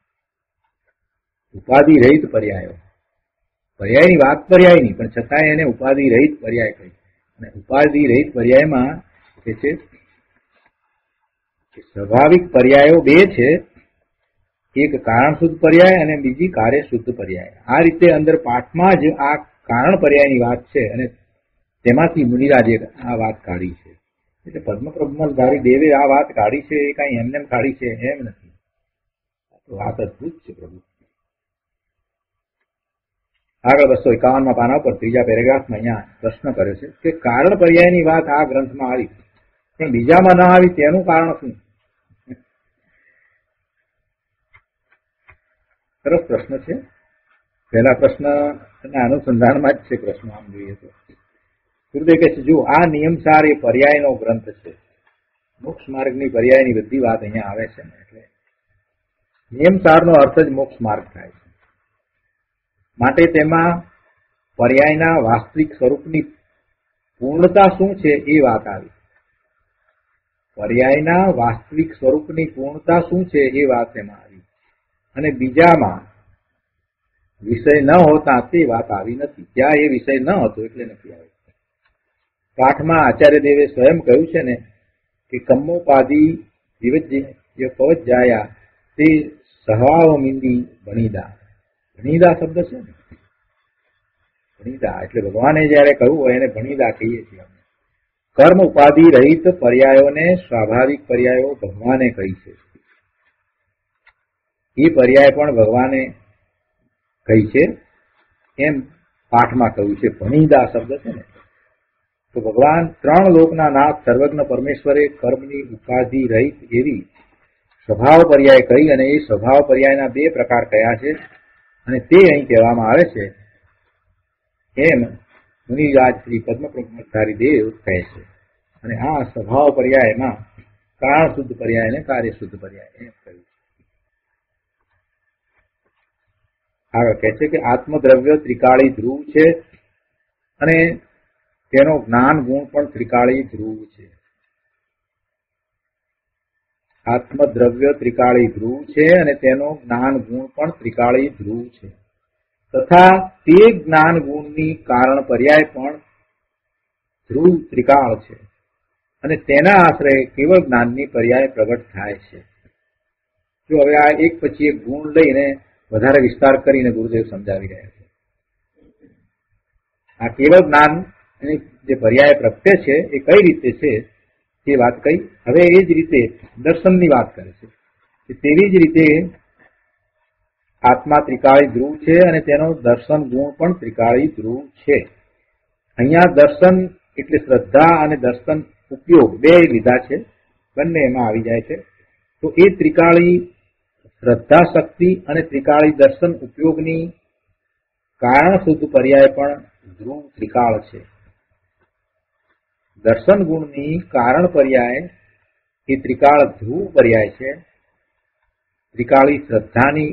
ઉપાધિ રહિત પર્યાયો, પર્યાયની વાત પર્યાયની, પણ છતાંય એને ઉપાધિ રહિત પર્યાય કહી. અને ઉપાધિ રહિત પર્યાયમાં કે છે કે સ્વાભાવિક પર્યાયો બે છે, એક કારણ શુદ્ધ પર્યાય અને બીજી કાર્ય શુદ્ધ પર્યાય. આ રીતે અંદર પાઠમાં જ આ કારણ પર્યાયની વાત છે અને તેમાંથી મુનિરાજે આ વાત કાઢી છે. એટલે પદ્મપ્રભુમલધારી દેવે આ વાત કાઢી છે એ કઈ એમને કાઢી છે એમ નથી, વાત અદભુત છે પ્રભુ. આગળ 251માં પાના પર ત્રીજા પેરેગ્રાફમાં અહીંયા પ્રશ્ન કર્યો છે કે કારણ પર્યાયની વાત આ ગ્રંથમાં આવી પણ બીજામાં ન આવી તેનું કારણ શું? સરસ પ્રશ્ન છે. પહેલા પ્રશ્નના અનુસંધાનમાં જ છે પ્રશ્ન આમ જોઈએ તો. ગુરુદેવ કહે છે જો આ નિયમસાર એ પર્યાયનો ગ્રંથ છે, મોક્ષ માર્ગની પર્યાયની બધી વાત અહીંયા આવે છે ને, એટલે નિયમસારનો અર્થ જ મોક્ષ માર્ગ થાય છે. માટે તેમાં પર્યાયના વાસ્તવિક સ્વરૂપની પૂર્ણતા શું છે એ વાત આવી. પર્યાયના વાસ્તવિક સ્વરૂપની પૂર્ણતા શું છે એ વાત એમાં આવી. અને બીજામાં વિષય ન હોતા તે વાત આવી નથી. ત્યાં એ વિષય ન હતો એટલે નથી આવી. પાઠમાં આચાર્ય દેવે સ્વયં કહ્યું છે ને કે કમ્મોપાધિ વિવજ્ય પવજ્જાયા તે સહવાવમિંદી ભણીદા. ભણીદા શબ્દ છે ને, ભણીદા એટલે ભગવાને જયારે કહ્યું હોય એને ભણીદા કહીએ છીએ અમે. કર્મ ઉપાધિ રહિત પર્યાયોને સ્વાભાવિક પર્યાયો ભગવાને કહી છે. એ પર્યાય પણ ભગવાને કહી છે એમ પાઠમાં કહ્યું છે. ભણીદા શબ્દ છે ને, તો ભગવાન ત્રણ લોકના નાથ સર્વજ્ઞ પરમેશ્વરે કર્મની ઉપાધિ રહિત એવી સ્વભાવ પર્યાય કહી અને એ સ્વભાવ પર્યાયના બે પ્રકાર કયા છે અને તે અહીં કહેવામાં આવે છે એમ મુનિરાજ શ્રી પદ્મપ્રભુમલધારી દેવ કહે છે. અને આ સ્વભાવ પર્યાયમાં કારણ શુદ્ધ પર્યાય અને કાર્ય શુદ્ધ પર્યાય એમ કહ્યું છે. આગળ કહે છે કે આત્મદ્રવ્ય ત્રિકાળી ધ્રુવ છે અને તેનો જ્ઞાન ગુણ પણ ત્રિકાળી ધ્રુવ છે. આત્મદ્રવ્ય ત્રિકાળી ધ્રુવ છે અને તેનો જ્ઞાન ગુણ પણ ત્રિકાળી ધ્રુવ છે. તથા તે જ્ઞાન ગુણની કારણ પર્યાય પણ ધ્રુવ ત્રિકાળ છે અને તેના આશ્રય કેવળ જ્ઞાનની પર્યાય પ્રગટ થાય છે. જો હવે આ એક પછી એક ગુણ લઈને વધારે વિસ્તાર કરીને ગુરુદેવ સમજાવી રહ્યા છે. આ કેવળ જ્ઞાન એની જે પર્યાય પ્રગટે છે એ કઈ રીતે છે તે વાત કઈ. હવે એ જ રીતે દર્શનની વાત કરે છે કે તેવી જ રીતે આત્મા ત્રિકાળી ધ્રુવ છે અને તેનો દર્શન ગુણ પણ ત્રિકાળી ધ્રુવ છે. અહીંયા દર્શન એટલે શ્રદ્ધા અને દર્શન ઉપયોગ બે લીધા છે, બંને એમાં આવી જાય છે. તો એ ત્રિકાળી શ્રદ્ધા શક્તિ અને ત્રિકાળી દર્શન ઉપયોગની કારણ શુદ્ધ પર્યાય પણ ધ્રુવ ત્રિકાળ છે. દર્શન ગુણની કારણ પર્યાય એ ત્રિકાળ ધ્રુવ પર્યાય છે. ત્રિકાળી શ્રદ્ધાની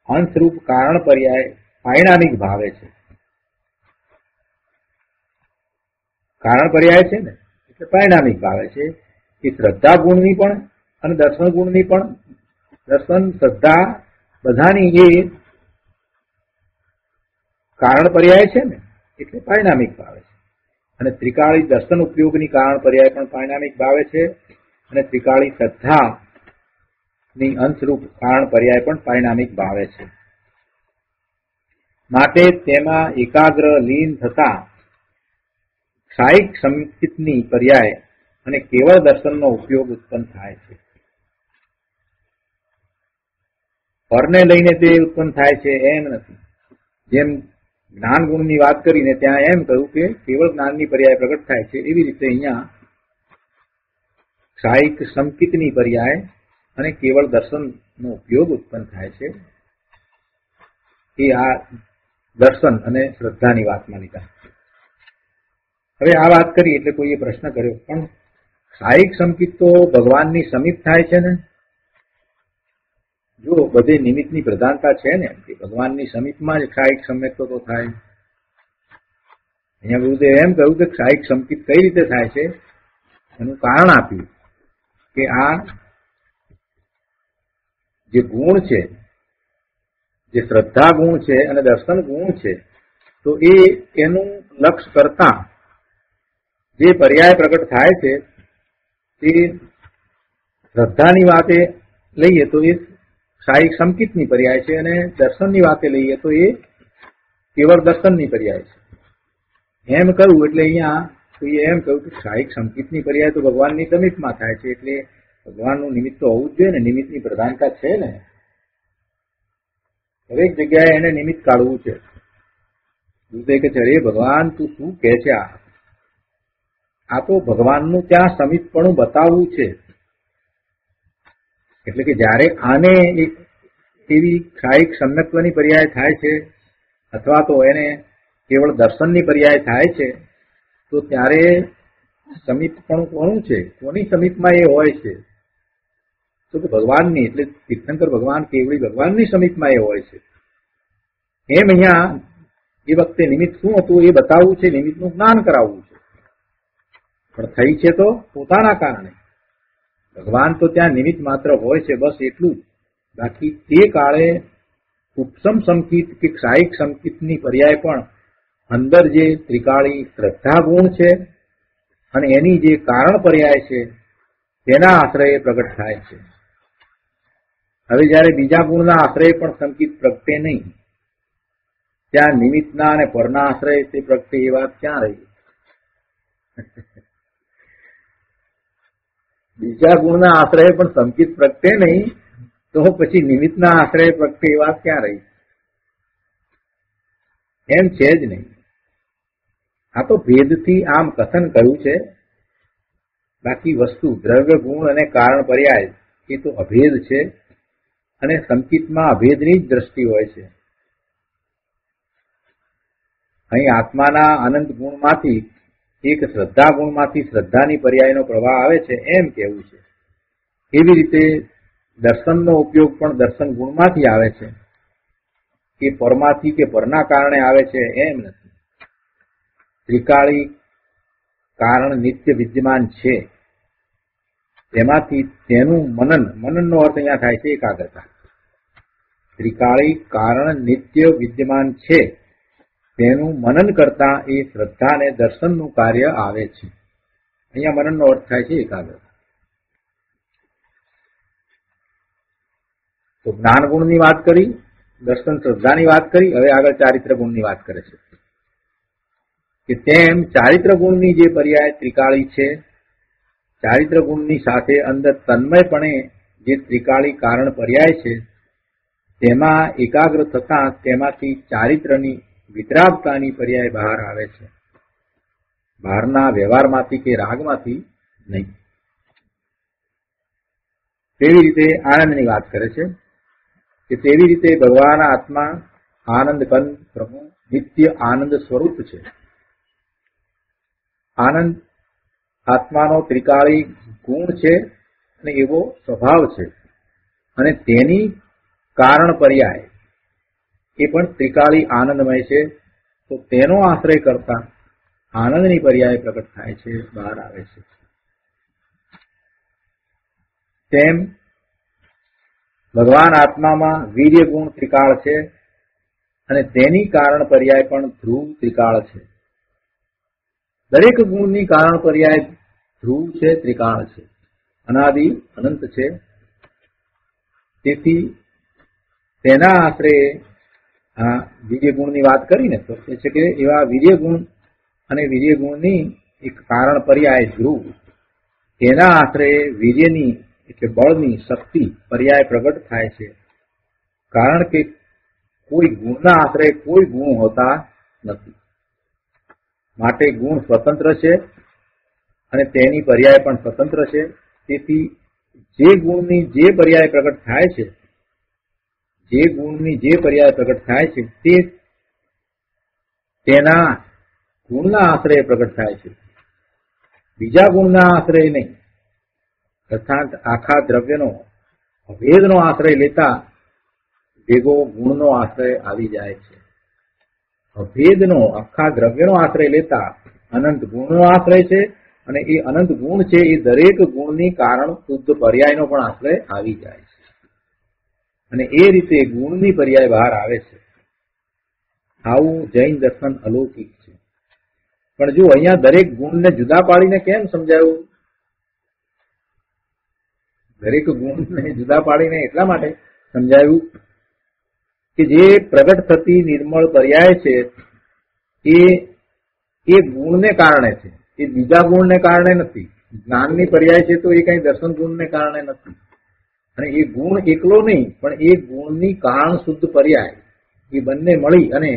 અંશરૂપ કારણ પર્યાય પારિણામિક ભાવે છે. કારણ પર્યાય છે ને એટલે પારિણામિક ભાવે છે. એ શ્રદ્ધા ગુણની પણ અને દર્શન ગુણની પણ, દર્શન શ્રદ્ધા બધાની એ કારણ પર્યાય છે ને એટલે પારિણામિક ભાવે છે. અને ત્રિકાળી દર્શન ઉપયોગની કારણ પર્યાય પણ પારિણામિક ભાવે છે અને ત્રિકાળી શ્રદ્ધા ની અંશરૂપ કારણ પર્યાય પણ પારિણામિક ભાવે છે. માટે તેમાં એકાગ્ર લીન થતા ક્ષાયિક સંકિતની પર્યાય અને કેવળ દર્શનનો ઉપયોગ ઉત્પન્ન થાય છે. પરને લઈને તે ઉત્પન્ન થાય છે એમ નથી. જેમ જ્ઞાન ગુણની વાત કરીને ત્યાં એમ કહ્યું કે કેવળ જ્ઞાનની પર્યાય પ્રગટ થાય છે, એવી રીતે અહીંયા ક્ષાયિક સંકિતની પર્યાય અને કેવળ દર્શનનો ઉપયોગ ઉત્પન્ન થાય છે. એ આ દર્શન અને શ્રદ્ધાની વાતમાં લીધા. હવે આ વાત કરી એટલે કોઈએ પ્રશ્ન કર્યો પણ ક્ષાયિક સંકિત તો ભગવાનની સમીપ થાય છે ને. જો બધે નિમિત્તની પ્રધાનતા છે ને કે ભગવાનની સમીપમાં જ ક્ષાયિક સંકેત તો થાય. અહીંયા ગુરુદેવ એમ કહ્યું કે ક્ષાયિક સંકિત કઈ રીતે થાય છે એનું કારણ આપ્યું કે આ જે ગુણ છે, જે શ્રદ્ધા ગુણ છે અને દર્શન ગુણ છે, તો એનું લક્ષ્ય કરતા જે પર્યાય પ્રગટ થાય છે તે શ્રદ્ધાની વાતે લઈએ તો એ ક્ષાયિક સંકિતની પર્યાય છે અને દર્શનની વાતે લઈએ તો એ કેવળ દર્શનની પર્યાય છે. એમ કહ્યું એટલે અહીંયા એમ કહ્યું કે ક્ષાયિક સંકિતની પર્યાય તો ભગવાનની સમીપમાં થાય છે, એટલે ભગવાનનું નિમિત્ત તો હોવું જ જોઈએ ને. નિમિત્તની પ્રધાનતા છે ને, દરેક જગ્યાએ એને નિમિત્ત કાઢવું છે. ગુરુદેવ કે છે અરે ભગવાન તું શું કહે છે, આ તો ભગવાનનું ત્યાં સમીપપણું બતાવવું છે. એટલે કે જયારે આને એક એવી ક્ષાયિક સમ્યક્ત્વની પર્યાય થાય છે અથવા તો એને કેવળ દર્શનની પર્યાય થાય છે, તો ત્યારે સમીપપણું કોનું છે, કોની સમીપમાં એ હોય છે? તો કે ભગવાનની. એટલે તીર્થંકર ભગવાન કેવળી ભગવાનની સમીપમાં એ હોય છે. એમ અહીંયા એ વખતે નિમિત્ત શું હતું એ બતાવવું છે, નિમિત્તનું જ્ઞાન કરાવવું છે. પણ થઈ છે તો પોતાના કારણે. ભગવાન તો ત્યાં નિમિત્ત માત્ર હોય છે, બસ એટલું જ. બાકી તે કાળે ઉપસમ સંકિત કે ક્ષાયિક સંકિતની પર્યાય પણ અંદર જે ત્રિકાળી શ્રદ્ધા ગુણ છે અને એની જે કારણ પર્યાય છે તેના આશ્રયે પ્રગટ થાય છે. હવે જયારે બીજા ગુણના આશ્રય પણ સંકિત પ્રગટે નહીં, ત્યાં નિમિત્તના અને પરના આશ્રય તે પ્રગટે એ વાત ક્યાં રહી? બીજા ગુણના આશ્રય પણ સંકિત પ્રગટે નહીં તો પછી નિમિત્તના આશ્રય પ્રગટે એ વાત ક્યાં રહી? એમ છે જ નહીં. આ તો ભેદથી આમ કથન કર્યું છે, બાકી વસ્તુ દ્રવ્ય ગુણ અને કારણ પર્યાય એ તો અભેદ છે અને સંકિતમાં અભેદની જ દ્રષ્ટિ હોય છે. અહીં આત્માના અનંત ગુણમાંથી એક શ્રદ્ધા ગુણમાંથી શ્રદ્ધાની પર્યાયનો પ્રવાહ આવે છે એમ કહેવું છે. એવી રીતે દર્શનનો ઉપયોગ પણ દર્શન ગુણમાંથી આવે છે, કે પરમાંથી કે પરના કારણે આવે છે એમ નથી. ત્રિકાળી કારણ નિત્ય વિદ્યમાન છે, તેમાંથી તેનું મનનનો અર્થ અહીંયા થાય છે એકાગ્રતા. ત્રિકાળી કારણ નિત્ય વિદ્યમાન છે તેનું મનન કરતા એ શ્રદ્ધા અને દર્શનનું કાર્ય આવે છે. અહીંયા મનનનો અર્થ થાય છે એકાગ્રતા. તો જ્ઞાન ગુણની વાત કરી, દર્શન શ્રદ્ધાની વાત કરી, હવે આગળ ચારિત્ર ગુણની વાત કરે છે કે તેમ ચારિત્ર ગુણની જે પર્યાય ત્રિકાળી છે, ચારિત્ર ગુણની સાથે અંદર તન્મયપણે જે ત્રિકાળી કારણ પર્યાય છે તેમાં એકાગ્ર થતા તેમાંથી ચારિત્રની વિતરાગતાની પર્યાય બહાર આવે છે, બહારના વ્યવહારમાંથી કે રાગમાંથી નહીં. તેવી રીતે આનંદની વાત કરે છે કે તેવી રીતે ભગવાન આત્મા આનંદ કંદ પ્રભુ નિત્ય આનંદ સ્વરૂપ છે. આનંદ આત્માનો ત્રિકાળી ગુણ છે અને એવો સ્વભાવ છે, અને તેની કારણ પર્યાય એ પણ ત્રિકાળી આનંદમય છે. તો તેનો આશ્રય કરતા આનંદની પર્યાય પ્રગટ થાય છે, બહાર આવે છે. તેમ ભગવાન આત્મામાં વીર્ય ગુણ ત્રિકાળ છે અને તેની કારણ પર્યાય પણ ધ્રુવ ત્રિકાળ છે. દરેક ગુણની કારણ પર્યાય ધ્રુવ છે, ત્રિકાળ છે, અનાદિ અનંત છે. તેથી તેના આશ્રય આ વીર્ય ગુણની વાત કરીને તો એ છે કે એવા વીર્ય ગુણ અને વીર્ય ગુણની એક કારણ પર્યાય ધ્રુવ, તેના આશ્રય વીર્યની એટલે બળની શક્તિ પર્યાય પ્રગટ થાય છે. કારણ કે કોઈ ગુણના આશ્રય કોઈ ગુણ હોતા નથી, માટે ગુણ સ્વતંત્ર છે અને તેની પર્યાય પણ સ્વતંત્ર છે. તેથી જે ગુણની જે પર્યાય પ્રગટ થાય છે, જે ગુણની જે પર્યાય પ્રગટ થાય છે તે તેના ગુણના આશ્રય પ્રગટ થાય છે, બીજા ગુણના આશ્રય નહીં. અર્થાત આખા દ્રવ્યનો અભેદનો આશ્રય લેતા ભેગો ગુણનો આશ્રય આવી જાય છે. અભેદનો આખા દ્રવ્યનો આશ્રય લેતા અનંત ગુણનો આશ્રય છે, અને એ અનંત ગુણ છે એ દરેક ગુણની કારણ શુદ્ધ પર્યાયનો પણ આશ્રય આવી જાય છે, અને એ રીતે ગુણની પર્યાય બહાર આવે છે. આવું જૈન દર્શન અલૌકિક છે. પણ જો અહીંયા દરેક ગુણને જુદા પાડીને કેમ સમજાયું? દરેક ગુણને જુદા પાડીને એટલા માટે સમજાયું કે જે પ્રગટ થતી નિર્મળ પર્યાય છે એ ગુણને કારણે છે, એ બીજા ગુણને કારણે નથી. જ્ઞાનની પર્યાય છે તો એ કઈ દર્શન ગુણને કારણે નથી, અને એ ગુણ એકલો નહીં, પણ એ ગુણની કારણ શુદ્ધ પર્યાય, એ બંને મળી અને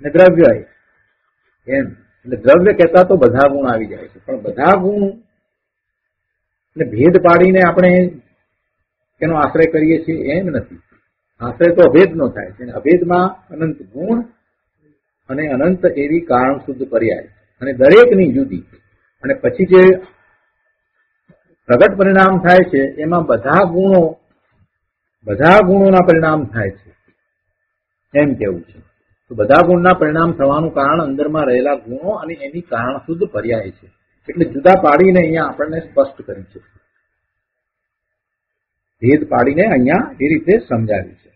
દ્રવ્ય એમ. એટલે દ્રવ્ય કહેતા તો બધા ગુણ આવી જાય છે, પણ બધા ગુણ ને ભેદ પાડીને આપણે એનો આશ્રય કરીએ છીએ એમ નથી. આશ્રય તો અભેદનો થાય છે, અભેદમાં અનંત ગુણ અને અનંત એવી કારણ શુદ્ધ પર્યાય, અને દરેકની જુદી. અને પછી જે પ્રગટ પરિણામ થાય છે એમાં બધા ગુણોના પરિણામ થાય છે એમ કેવું છે. તો બધા ગુણના પરિણામ થવાનું કારણ અંદરમાં રહેલા ગુણો અને એની કારણ શુદ્ધ પર્યાય છે. એટલે જુદા પાડીને અહીંયા આપણને સ્પષ્ટ કરી છે, ભેદ પાડીને અહીંયા એ રીતે સમજાવ્યું છે.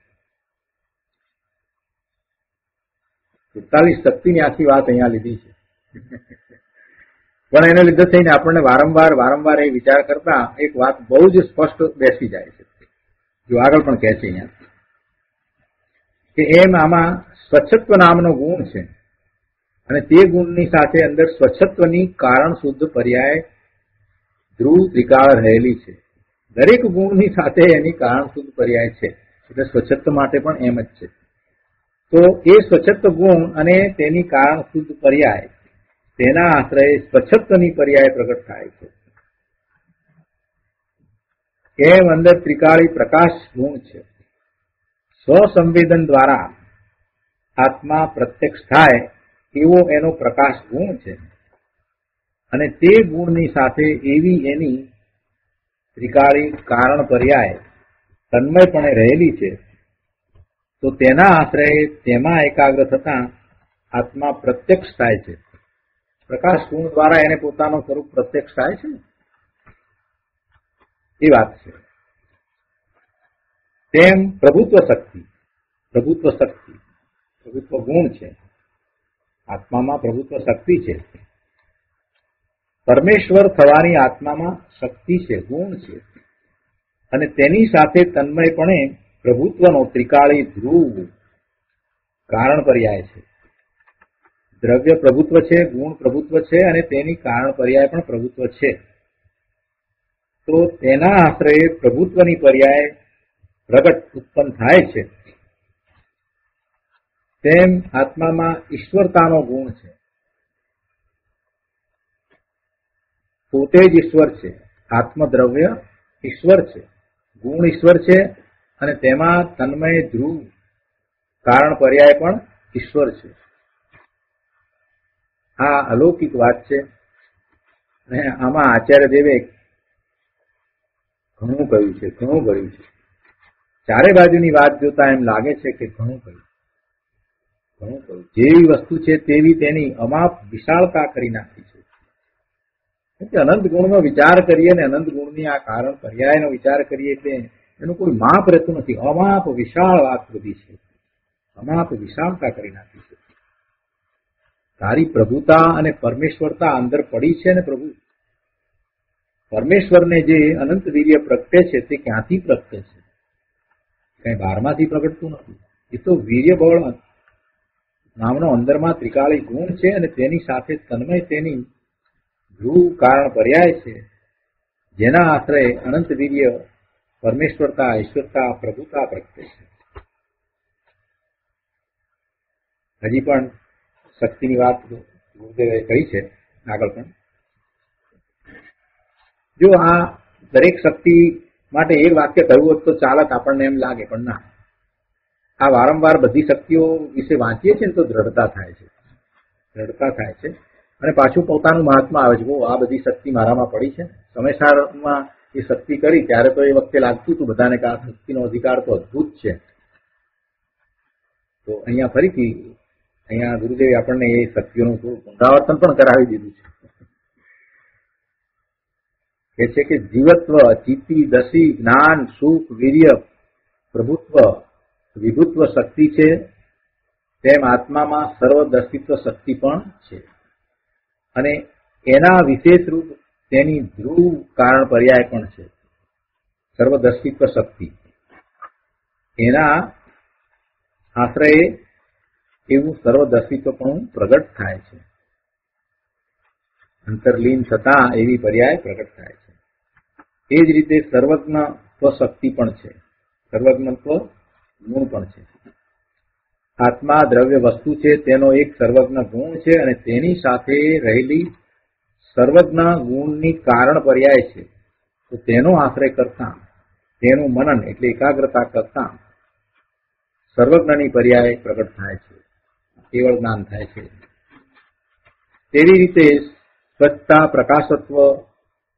47 શક્તિની આખી વાત અહીંયા લીધી છે, પણ એને લીધે થઈને આપણને વારંવાર એ વિચાર કરતા એક વાત બહુ જ સ્પષ્ટ બેસી જાય છે. જો આગળ પણ કહે છે અહીંયા કે એમ આમાં સ્વચ્છત્વ નામનો ગુણ છે, અને તે ગુણની સાથે અંદર સ્વચ્છત્વની કારણ શુદ્ધ પર્યાય ધ્રુવ ત્રિકાળ રહેલી છે. દરેક ગુણની સાથે એની કારણ શુદ્ધ પર્યાય છે, એટલે સ્વચ્છત્વ માટે પણ એમ જ છે. તો એ સ્વચ્છત્વ ગુણ અને તેની કારણ શુદ્ધ પર્યાય, તેના આશ્રય સ્વચ્છત્વની પર્યાય પ્રગટ થાય છે. એમ અંદર ત્રિકાળી પ્રકાશ ગુણ છે. સ્વસંવેદન દ્વારા આત્મા પ્રત્યક્ષ થાય એવો એનો પ્રકાશ ગુણ છે, અને તે ગુણની સાથે એવી એની ત્રિકાળી કારણ પર્યાય તન્મયપણે રહેલી છે. તો તેના આશ્રયે તેમાં એકાગ્ર થતા આત્મા પ્રત્યક્ષ થાય છે. પ્રકાશ ગુણ દ્વારા એને પોતાનું સ્વરૂપ પ્રત્યક્ષ થાય છે, એ વાત છે. તેમ પ્રભુત્વ ગુણ છે. આત્મામાં પ્રભુત્વ શક્તિ છે. પરમેશ્વર થવાની આત્મામાં શક્તિ છે, ગુણ છે, અને તેની સાથે તન્મયપણે પ્રભુત્વનો ત્રિકાળી ધ્રુવ કારણ પર્યાય છે. દ્રવ્ય પ્રભુત્વ છે, ગુણ પ્રભુત્વ છે, અને તેની કારણ પર્યાય પણ પ્રભુત્વ છે. તો તેના આશ્રયે પ્રભુત્વની પર્યાય પ્રગટ ઉત્પન્ન થાય છે. તેમ આત્મામાં ઈશ્વરતાનો ગુણ છે. પોતે જ ઈશ્વર છે. આત્મદ્રવ્ય ઈશ્વર છે, ગુણ ઈશ્વર છે, અને તેમાં તન્મય ધ્રુવ કારણ પર્યાય પણ ઈશ્વર છે. આ અલૌકિક વાત છે, અને આમાં આચાર્ય દેવે ઘણું કહ્યું છે, ઘણું ભર્યું છે. ચારે બાજુની વાત જોતા એમ લાગે છે કે ઘણું કહ્યું. જેવી વસ્તુ છે તેવી તેની અમાપ વિશાળતા કરી નાખી છે. અનંત ગુણનો વિચાર કરીએ ને અનંત ગુણની આ કારણ પર્યાયનો વિચાર કરીએ એટલે એનું કોઈ માપ રહેતું નથી. અમાપ વિશાળ વાત બધી છે, અમાપ વિશાળતા કરી નાખી છે. તારી પ્રભુતા અને પરમેશ્વરતા અંદર પડી છે ને પ્રભુ. પરમેશ્વરને જે અનંત વીર્ય પ્રગટે છે તે ક્યાંથી પ્રગટે છે? કઈ બહારમાંથી પ્રગટતું નથી. એ તો વીર્ય બળ નામનો અંદરમાં ત્રિકાળી ગુણ છે, અને તેની સાથે તન્મય તેની ધ્રુવ કારણ પર્યાય છે, જેના આશ્રય અનંત વીર્ય પરમેશ્વરતા, ઈશ્વરતા, પ્રભુતા પ્રગટે છે. હજી પણ શક્તિની વાત ગુરુદેવે કરી છે આગળ પણ. જો આ દરેક શક્તિ માટે એક વાક્ય કહ્યું હોત તો ચાલત, આપણને એમ લાગે, પણ ના. આ વારંવાર બધી શક્તિઓ વિશે વાંચીએ છીએ ને તો દ્રઢતા થાય છે, અને પાછું પોતાનું મહાત્મા આવે છે. આ બધી શક્તિ મારામાં પડી છે. સમયસારમાં એ શક્તિ કરી ત્યારે તો એ વખતે લાગતું હતું બધાને કે આ શક્તિનો અધિકાર તો અદભુત છે. તો અહીંયા ફરીથી અહીંયા ગુરુદેવે આપણને એ શક્તિઓનું થોડું પુનરાવર્તન પણ કરાવી દીધું છે. કે છે કે જીવત્વ, ચિત્તિ, દશી, જ્ઞાન, સુખ, વીર્ય, પ્રભુત્વ, વિભુત્વ શક્તિ છે, તેમ આત્મામાં સર્વદર્શિત્વ શક્તિ પણ છે. અને એના વિશેષ રૂપ તેની ધ્રુવ કારણ પર્યાય પણ છે. સર્વદર્શિત્વ શક્તિ એના આશ્રયે એવું સર્વદર્શિત્વ પણ પ્રગટ થાય છે. અંતરલીન થતા એવી પર્યાય પ્રગટ થાય છે. એ જ રીતે સર્વજ્ઞત્વ શક્તિ પણ છે, સર્વજ્ઞત્વ ગુણ પણ છે. આત્મા દ્રવ્ય વસ્તુ છે તેનો એક સર્વજ્ઞ ગુણ છે અને તેની સાથે રહેલી સર્વજ્ઞ ગુણની કારણ પર્યાય છે. તો તેનો આશ્રય કરતા, તેનું મનન એટલે એકાગ્રતા કરતા સર્વજ્ઞની પર્યાય પ્રગટ થાય છે, કેવળ જ્ઞાન થાય છે. તેવી રીતે સ્વચ્છતા, પ્રકાશત્વ,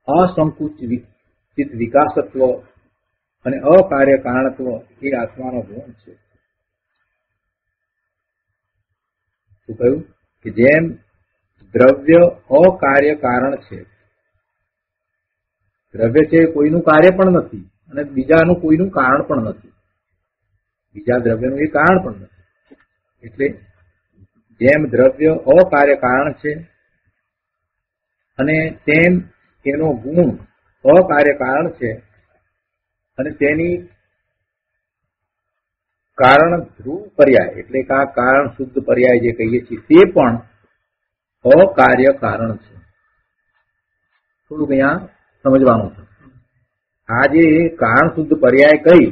અસંકુચિત વિકાસત્વ અને અકાર્ય કારણત્વ એ આત્માનો ગુણ છે. શું કહ્યું કે જેમ દ્રવ્ય અકાર્ય કારણ છે, દ્રવ્ય છે કોઈનું કાર્ય પણ નથી અને બીજાનું કોઈનું કારણ પણ નથી, બીજા દ્રવ્યનું એ કારણ પણ નથી. એટલે જેમ દ્રવ્ય અકાર્ય કારણ છે અને તેમ એનો ગુણ અકાર્ય કારણ છે અને તેની કારણ ધ્રુવ પર્યાય એટલે કે આ કારણ શુદ્ધ પર્યાય જે કહીએ છીએ તે પણ અકાર્ય કારણ છે. થોડુંક અહીંયા સમજવાનું છે. આ જે કારણ શુદ્ધ પર્યાય કહી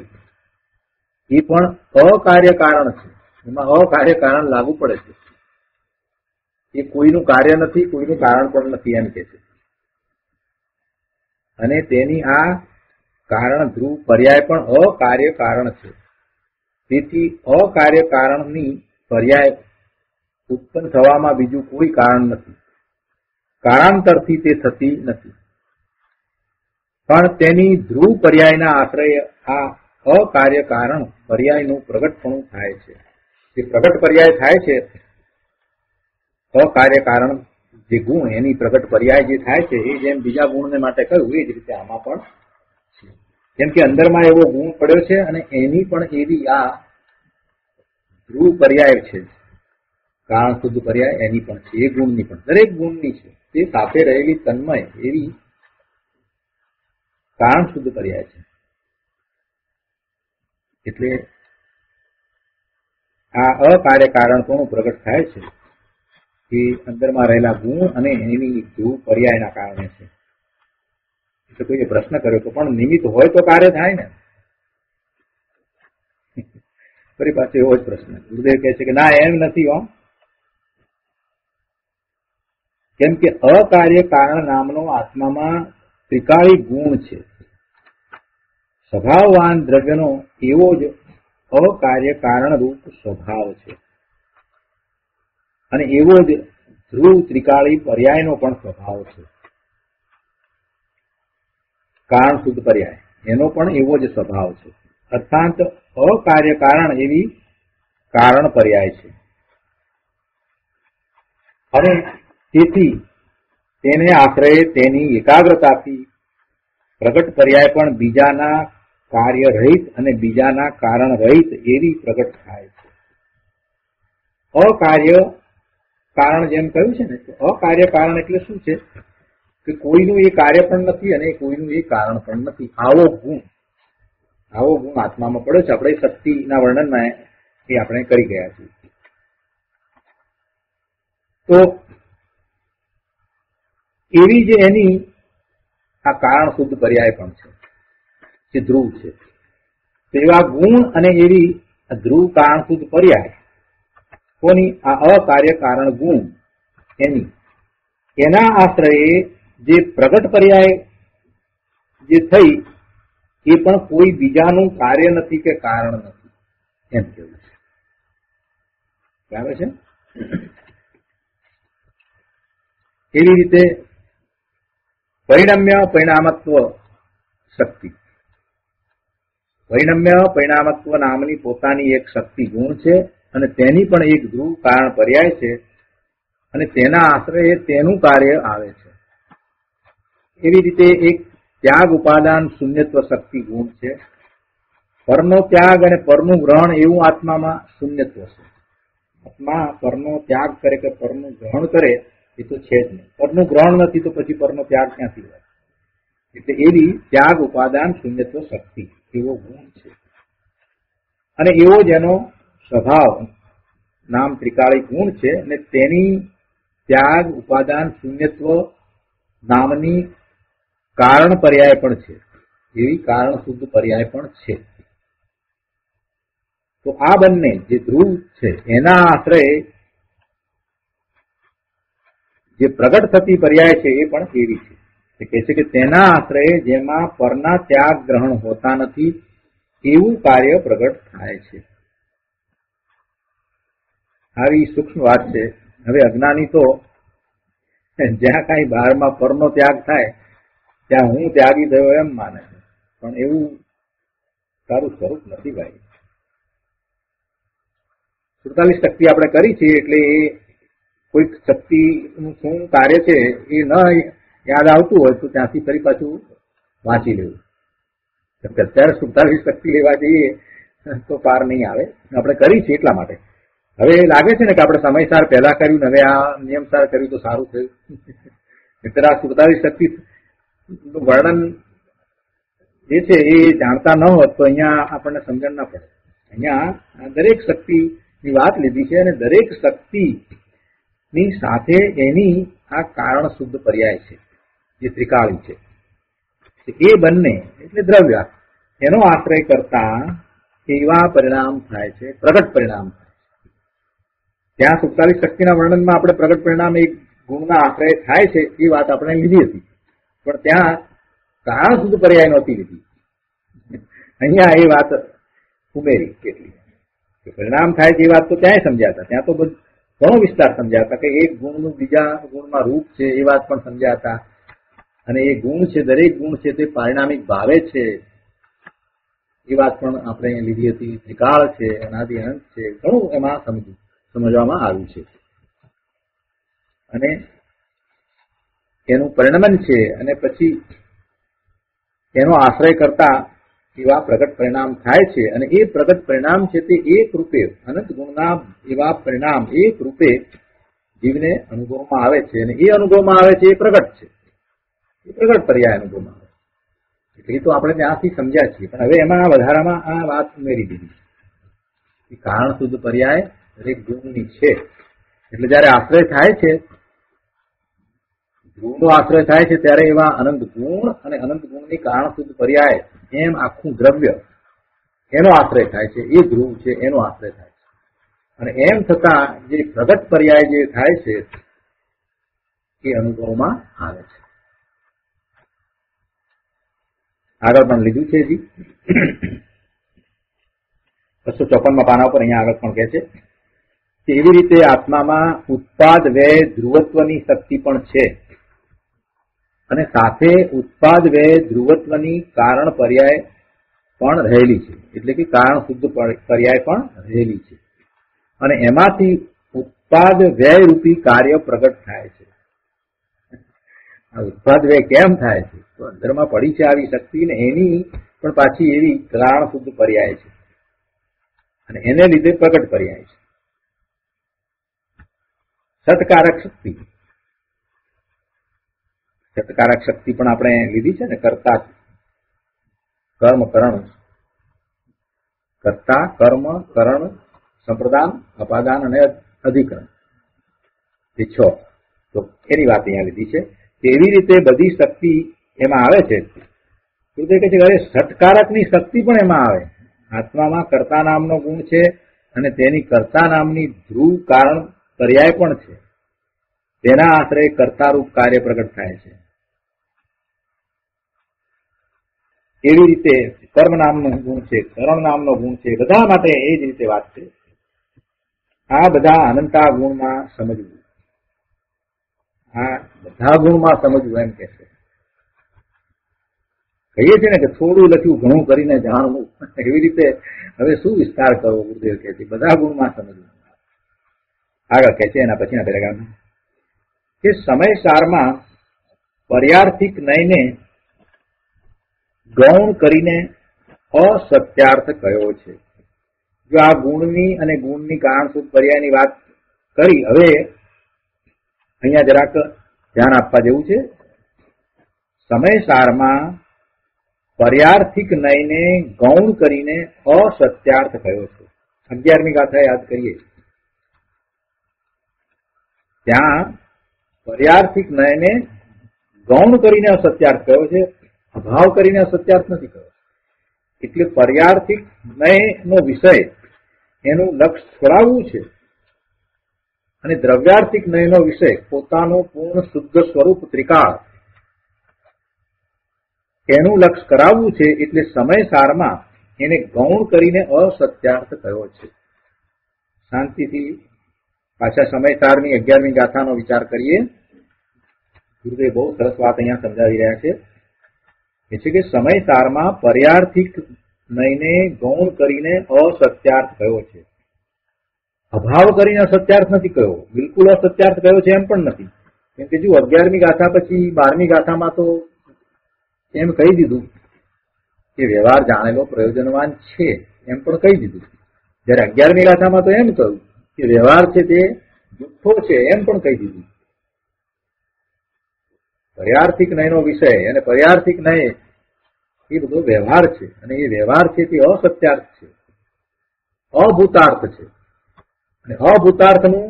એ પણ અકાર્ય કારણ છે, એમાં અકાર્ય કારણ લાગુ પડે છે. એ કોઈનું કાર્ય નથી, કોઈનું કારણ પણ નથી એમ કે છે. અને તેની આ કારણ ધ્રુવ પર્યાય પણ અકાર્ય કારણ છે. તેથી અકાર્ય કારણની પર્યાય ઉત્પન્ન થવામાં બીજું કોઈ કારણ નથી, કારણાંતરથી તે થતી નથી. પણ તેની ધ્રુવ પર્યાયના આશ્રય આ અકાર્ય કારણ પર્યાયનું પ્રગટપણું થાય છે. જે પ્રગટ પર્યાય થાય છે, અકાર્ય કારણ જે ગુણ એની પ્રગટ પર્યાય જે થાય છે એ જેમ બીજા ગુણને માટે કહ્યું એ જ રીતે આમાં પણ છે. કેમ કે અંદરમાં એવો ગુણ પડ્યો છે અને એની પણ એવી આ ધ્રુવ પર્યાય છે, કારણ શુદ્ધ પર્યાય એની પણ છે, એ ગુણની પણ, દરેક ગુણની છે. તે સાથે રહેલી તન્મય એવી કારણ શુદ્ધ પર્યાય છે. એટલે આ અકાર્ય કારણ પણ પ્રગટ થાય છે એ અંદરમાં રહેલા ગુણ અને એની ધ્રુવ પર્યાયના કારણે છે. એટલે કોઈએ પ્રશ્ન કર્યો તો પણ નિમિત્ત હોય તો કાર્ય થાય ને? ફરી પાછો એવો જ પ્રશ્ન. ગુરુદેવ કહે છે કે ના, એમ નથી હો. કેમ કે અકાર્ય કારણ નામનો આત્મામાં ત્રિકાળી ગુણ છે. સ્વભાવવાન દ્રવ્યનો એવો જ અકાર્ય કારણ રૂપ સ્વભાવ છે અને એવો જ ધ્રુવ ત્રિકાળી પર્યાયનો પણ સ્વભાવ છે. કારણ શુદ્ધ પર્યાય એનો પણ એવો જ સ્વભાવ છે. અર્થાત અકાર્ય કારણ એવી કારણ પર્યાય છે અને તેથી તેને આશ્રયે તેની એકાગ્રતાથી પ્રગટ પર્યાય પણ બીજાના કાર્ય રહિત અને બીજાના કારણ રહિત એવી પ્રગટ થાય છે. અકાર્ય કારણ જેમ કહ્યું છે ને, અકાર્ય કારણ એટલે શું છે કે કોઈનું એ કાર્ય પણ નથી અને કોઈનું એ કારણ પણ નથી. આવો ગુણ આત્મામાં પડ્યો છે. આપણે શક્તિના વર્ણનમાં એ આપણે કરી ગયા છીએ. તો એવી જે એની આ કારણ શુદ્ધ પર્યાય પણ છે, જે ધ્રુવ છે. તો એવા ગુણ અને એવી ધ્રુવ કારણ શુદ્ધ પર્યાય કોની? આ અકાર્ય કારણ ગુણ એના આશ્રયે જે પ્રગટ પર્યાય જે થઈ એ પણ કોઈ બીજાનું કાર્ય નથી કે કારણ નથી એમ કેવું છે. બરાબર છે? એવી રીતે પરિણમ્ય પરિણામત્વ શક્તિ. પરિણમ્ય પરિણામત્વ નામની પોતાની એક શક્તિ ગુણ છે અને તેની પણ એક ધ્રુવ કારણ પર્યાય છે અને તેના આશ્રયે તેનું કાર્ય આવે છે. એવી રીતે એક ત્યાગ ઉપાદાન શૂન્યત્વ શક્તિ ગુણ છે. પરનો ત્યાગ અને પરનું ગ્રહણ એવું આત્મામાં શૂન્યત્વ છે. આત્મા પરનો ત્યાગ કરે કે પરનું ગ્રહણ કરે એ તો છે જ નહીં. પરનું ગ્રહણ નથી તો પછી પરનો ત્યાગ ક્યાંથી હોય? એટલે એવી ત્યાગ ઉપાદાન શૂન્યત્વ શક્તિ એવો ગુણ છે. અને એવો જ એનો સ્વભાવ નામ ત્રિકાળી ગુણ છે અને તેની ત્યાગ ઉપાદાન શૂન્યત્વ નામની કારણ પર્યાય પણ છે. એવી કારણ શુદ્ધ પર્યાય પણ છે. તો આ બંને જે ધ્રુવ છે એના આશ્રય જે પ્રગટ થતી પર્યાય છે એ પણ એવી છે. એ કહે છે કે તેના આશ્રયે જેમાં પરના ત્યાગ ગ્રહણ હોતા નથી એવું કાર્ય પ્રગટ થાય છે. આવી સૂક્ષ્મ વાત છે. હવે અજ્ઞાની તો જ્યાં કઈ બહારમાં પરનો ત્યાગ થાય ત્યાં હું ત્યાગી થયો એમ માને છે, પણ એવું સારું સ્વરૂપ નથી ભાઈ. 47 શક્તિ આપણે કરી છે એટલે એ કોઈક શક્તિનું શું કાર્ય છે એ ન યાદ આવતું હોય તો ત્યાંથી ફરી પાછું વાંચી લેવું. અત્યારે 47 શક્તિ લેવા જઈએ તો પાર નહીં આવે. આપણે કરી છે એટલા માટે. હવે લાગે છે ને કે આપણે સમયસાર પહેલા કર્યું ને હવે આ નિયમસાર કર્યું તો સારું થયું. એટલે આ 47 શક્તિ નું વર્ણન જે છે એ જાણતા ન હોત તો અહીંયા આપણને સમજણ ના પડે. અહીંયા દરેક શક્તિની વાત લીધી છે અને દરેક શક્તિની સાથે એની આ કારણ શુદ્ધ પર્યાય છે જે ત્રિકાળી છે. એ બંને એટલે દ્રવ્ય એનો આશ્રય કરતા એવા પરિણામ થાય છે, પ્રગટ પરિણામ થાય છે. ત્યાં 47 શક્તિના વર્ણનમાં આપણે પ્રગટ પરિણામ એક ગુણના આશ્રય થાય છે એ વાત આપણે લીધી હતી, પણ ત્યાં કારણ શુદ્ધ પર્યાય નહોતી લીધી. અહીંયા એ વાત ઉમેરી કેટલી પરિણામ થાય છે એ વાત તો ત્યાંય સમજાતા. ત્યાં તો ઘણો વિસ્તાર સમજાતા કે એક ગુણનું બીજા ગુણમાં રૂપ છે એ વાત પણ સમજાતા. અને એ ગુણ છે, દરેક ગુણ છે તે પારિણામિક ભાવે છે એ વાત પણ આપણે લીધી હતી. ત્રિકાળ છે, અનાદિ અનંત છે, ઘણું એમાં સમજવામાં આવ્યું છે. અને એનું પરિણમન છે અને પછી એનો આશ્રય કરતા એવા પ્રગટ પરિણામ થાય છે. અને એ પ્રગટ પરિણામ છે તે એક રૂપે અનંત ગુણના એવા પરિણામ એક રૂપે જીવને અનુભવમાં આવે છે. અને એ અનુભવમાં આવે છે એ પ્રગટ છે, એ પ્રગટ પર્યાય અનુભવમાં આવે છે. એટલે એ તો આપણે ત્યાંથી સમજ્યા છીએ, પણ હવે એમાં વધારામાં આ વાત ઉમેરી દીધી. કારણ શુદ્ધ પર્યાય દરેક ગુણની છે. એટલે જયારે આશ્રય થાય છે, ગુણનો આશ્રય થાય છે ત્યારે એવા અનંત ગુણ અને અનંત ગુણની કારણ શુદ્ધ પર્યાય એમ આખું દ્રવ્ય એનો આશ્રય થાય છે. એ ધ્રુવ છે એનો આશ્રય થાય છે. અને એમ છતાં જે પ્રગટ પર્યાય જે થાય છે એ અનુભવમાં આવે છે. આગળ પણ લીધું છે જી 254 પાના ઉપર અહીંયા આગળ પણ કહે છે કે એવી રીતે આત્મામાં ઉત્પાદ વ્યય ધ્રુવત્વની શક્તિ પણ છે અને સાથે ઉત્પાદ વ્યય ધ્રુવત્વની કારણ પર્યાય પણ રહેલી છે. એટલે કે કારણ શુદ્ધ પર્યાય પણ રહેલી છે. અને એમાંથી ઉત્પાદ વ્યય રૂપી કાર્ય પ્રગટ થાય છે. આ ઉત્પાદ વ્યય કેમ થાય છે? તો અંદરમાં પડી છે આવી શક્તિ ને એની પણ પાછી એવી કારણ શુદ્ધ પર્યાય છે અને એને લીધે પ્રગટ પર્યાય છે. સત્કારક શક્તિ, સત્કારક શક્તિ પણ આપણે લીધી છે ને. કર્તા કર્મ કરણ, કર્તા કર્મ કરણ સંપ્રદાન અપાદાન અને અધિકરણ એ 6. તો એની વાત અહીંયા લીધી છે કે એવી રીતે બધી શક્તિ એમાં આવે છે. તો તે કહે છે કે અરે સત્કારકની શક્તિ પણ એમાં આવે. આત્મામાં કર્તા નામનો ગુણ છે અને તેની કર્તા નામની ધ્રુવ કારણ પર્યાય પણ છે. તેના આશ્રય કર્તારૂપ કાર્ય પ્રગટ થાય છે. એવી રીતે કર્મ નામનો ગુણ છે, કરણ નામનો ગુણ છે, બધા માટે એ જ રીતે વાત છે. આ બધા અનંતા ગુણમાં સમજવું, આ બધા ગુણમાં સમજવું એમ કે છે. કહીએ છીએ ને કે થોડું લખ્યું ઘણું કરીને જાણવું, એવી રીતે હવે શું વિસ્તાર કરવો ગુરુદેવ કહે છે, બધા ગુણમાં સમજવું. આગળ કહે છે એના પછીના પેરેગ્રાફમાં કે સમય સારમાં પર્યાર્થિક નયને ગૌણ કરીને અસત્યાર્થ કયો છે. જો આ ગુણની અને ગુણની કારણસૂત્ર પર્યાયની વાત કરી, હવે અહીંયા જરાક ધ્યાન આપવા જેવું છે. સમય સારમાં પર્યાર્થિક નયને ગૌણ કરીને અસત્યાર્થ કયો છે. 11મી ગાથા યાદ કરીએ, ત્યાં પર્યાર્થિક નયને ગૌણ કરીને અસત્યાર્થ કયો છે, અભાવ કરીને અસત્યાર્થ નથી કયો. એટલે પર્યાર્થિક નયનો વિષય એનું લક્ષ છોડાવવું છે અને દ્રવ્યાર્થિક નયનો વિષય પોતાનું પૂર્ણ શુદ્ધ સ્વરૂપ ત્રિકાળ એનું લક્ષ કરાવવું છે. એટલે સમય સારમાં એને ગૌણ કરીને અસત્યાર્થ કયો છે. શાંતિથી પાછા સમય સારની 11મી ગાથાનો વિચાર કરીએ. ગુરુદેવ બહુ સરસ વાત અહીંયા સમજાવી રહ્યા છે. એ છે કે સમય સારમાં પર્યાર્થિક નયને ગૌણ કરીને અસત્યાર્થ કયો છે, અભાવ કરીને અસત્યાર્થ નથી કયો, બિલકુલ અસત્યાર્થ કયો છે એમ પણ નથી. કેમ કે જો 11મી ગાથા પછી 12મી ગાથામાં તો એમ કહી દીધું કે વ્યવહાર જાણેલો પ્રયોજનવાન છે એમ પણ કહી દીધું. જયારે 11મી ગાથામાં તો એમ કહ્યું કે વ્યવહાર છે તે જુઠ્ઠો છે એમ પણ કહી દીધું. પર્યાર્થિક નયનો વિષય અને પર્યાર્થિક નય એ બધો વ્યવહાર છે અને એ વ્યવહાર છે તે અસત્યાર્થ છે, અભૂતાર્થ છે. અને અભૂતાર્થનું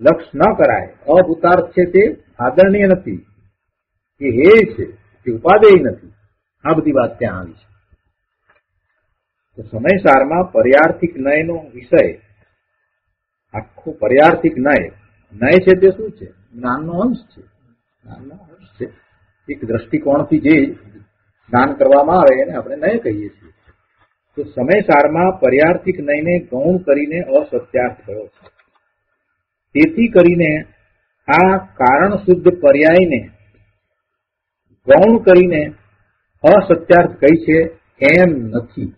લક્ષ ન કરાય. અભૂતાર્થ છે તે આદરણીય નથી, એ હેય છે, એ ઉપાદેય નથી. આ બધી વાત ત્યાં આવી છે. તો સમય સારમાં પર્યાર્થિક નયનો વિષય, આખું પર્યાર્થિક નય છે તે શું છે? જ્ઞાનનો અંશ છે. જ્ઞાનનો અંશ છે. એક દ્રષ્ટિકોણથી જે જ્ઞાન કરવામાં આવે એને આપણે નય કહીએ છીએ. તો સમય સારમાં પર્યાર્થિક નયને ગૌણ કરીને અસત્યાર્થ કયો છે. તેથી કરીને આ કારણ શુદ્ધ પર્યાયને ગૌણ કરીને અસત્યાર્થ કઈ છે એમ નથી.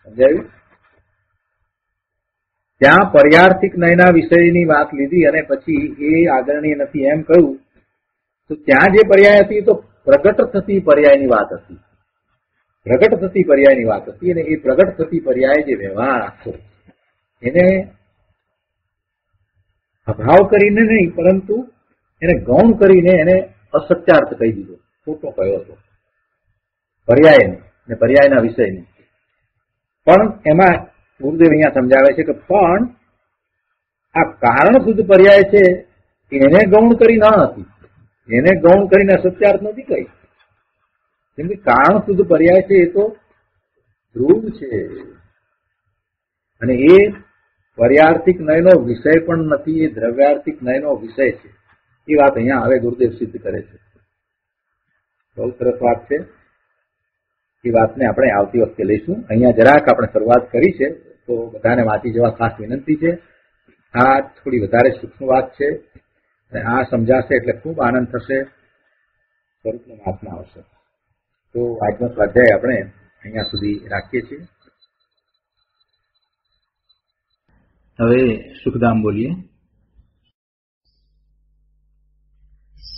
સમજાયું? ત્યાં પર્યાર્થિક નયના વિષયની વાત લીધી અને પછી એ આદરણીય નથી એમ કહ્યું. તો ત્યાં જે પર્યાય હતી તો પ્રગટ થતી પર્યાયની વાત હતી. પ્રગટ થતી પર્યાયની વાત હતી અને એ પ્રગટ થતી પર્યાય જે વ્યવહાર આખો એને અભાવ કરીને નહીં પરંતુ એને ગૌણ કરીને એને અસત્યાર્થ કહી દીધો, ખોટો કયો હતો પર્યાયને અને પર્યાયના વિષયને. પણ એમાં ગુરુદેવ અહીંયા સમજાવે છે કે પણ આ કારણ શુદ્ધ પર્યાય છે એને ગૌણ કરી ન હતી, એને ગૌણ કરીને અસત્યાર્થ નથી કહી. કેમ કે કારણ શુદ્ધ પર્યાય છે એ તો ધ્રુવ છે અને એ પર્યાર્થિક નયનો વિષય પણ નથી, એ દ્રવ્યાર્થિક નયનો વિષય છે. એ વાત અહીંયા હવે ગુરુદેવ સિદ્ધ કરે છે. બહુ સરસ વાત છે. એ વાતને આપણે આવતી વખતે લઈશું. અહીંયા જરાક આપણે શરૂઆત કરી છે તો બધાને વાંચી જવા ખાસ વિનંતી છે. આ થોડી વધારે સૂક્ષ્મ વાત છે અને આ સમજાશે એટલે ખૂબ આનંદ થશે, સ્વરૂપનો મહાત્મા આવશે. તો આજનો સ્વાધ્યાય આપણે અહીંયા સુધી રાખીએ છીએ. હવે સુખધામ બોલીએ.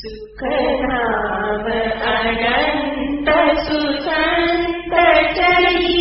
સુખધામ અનંત સુસંત ચરી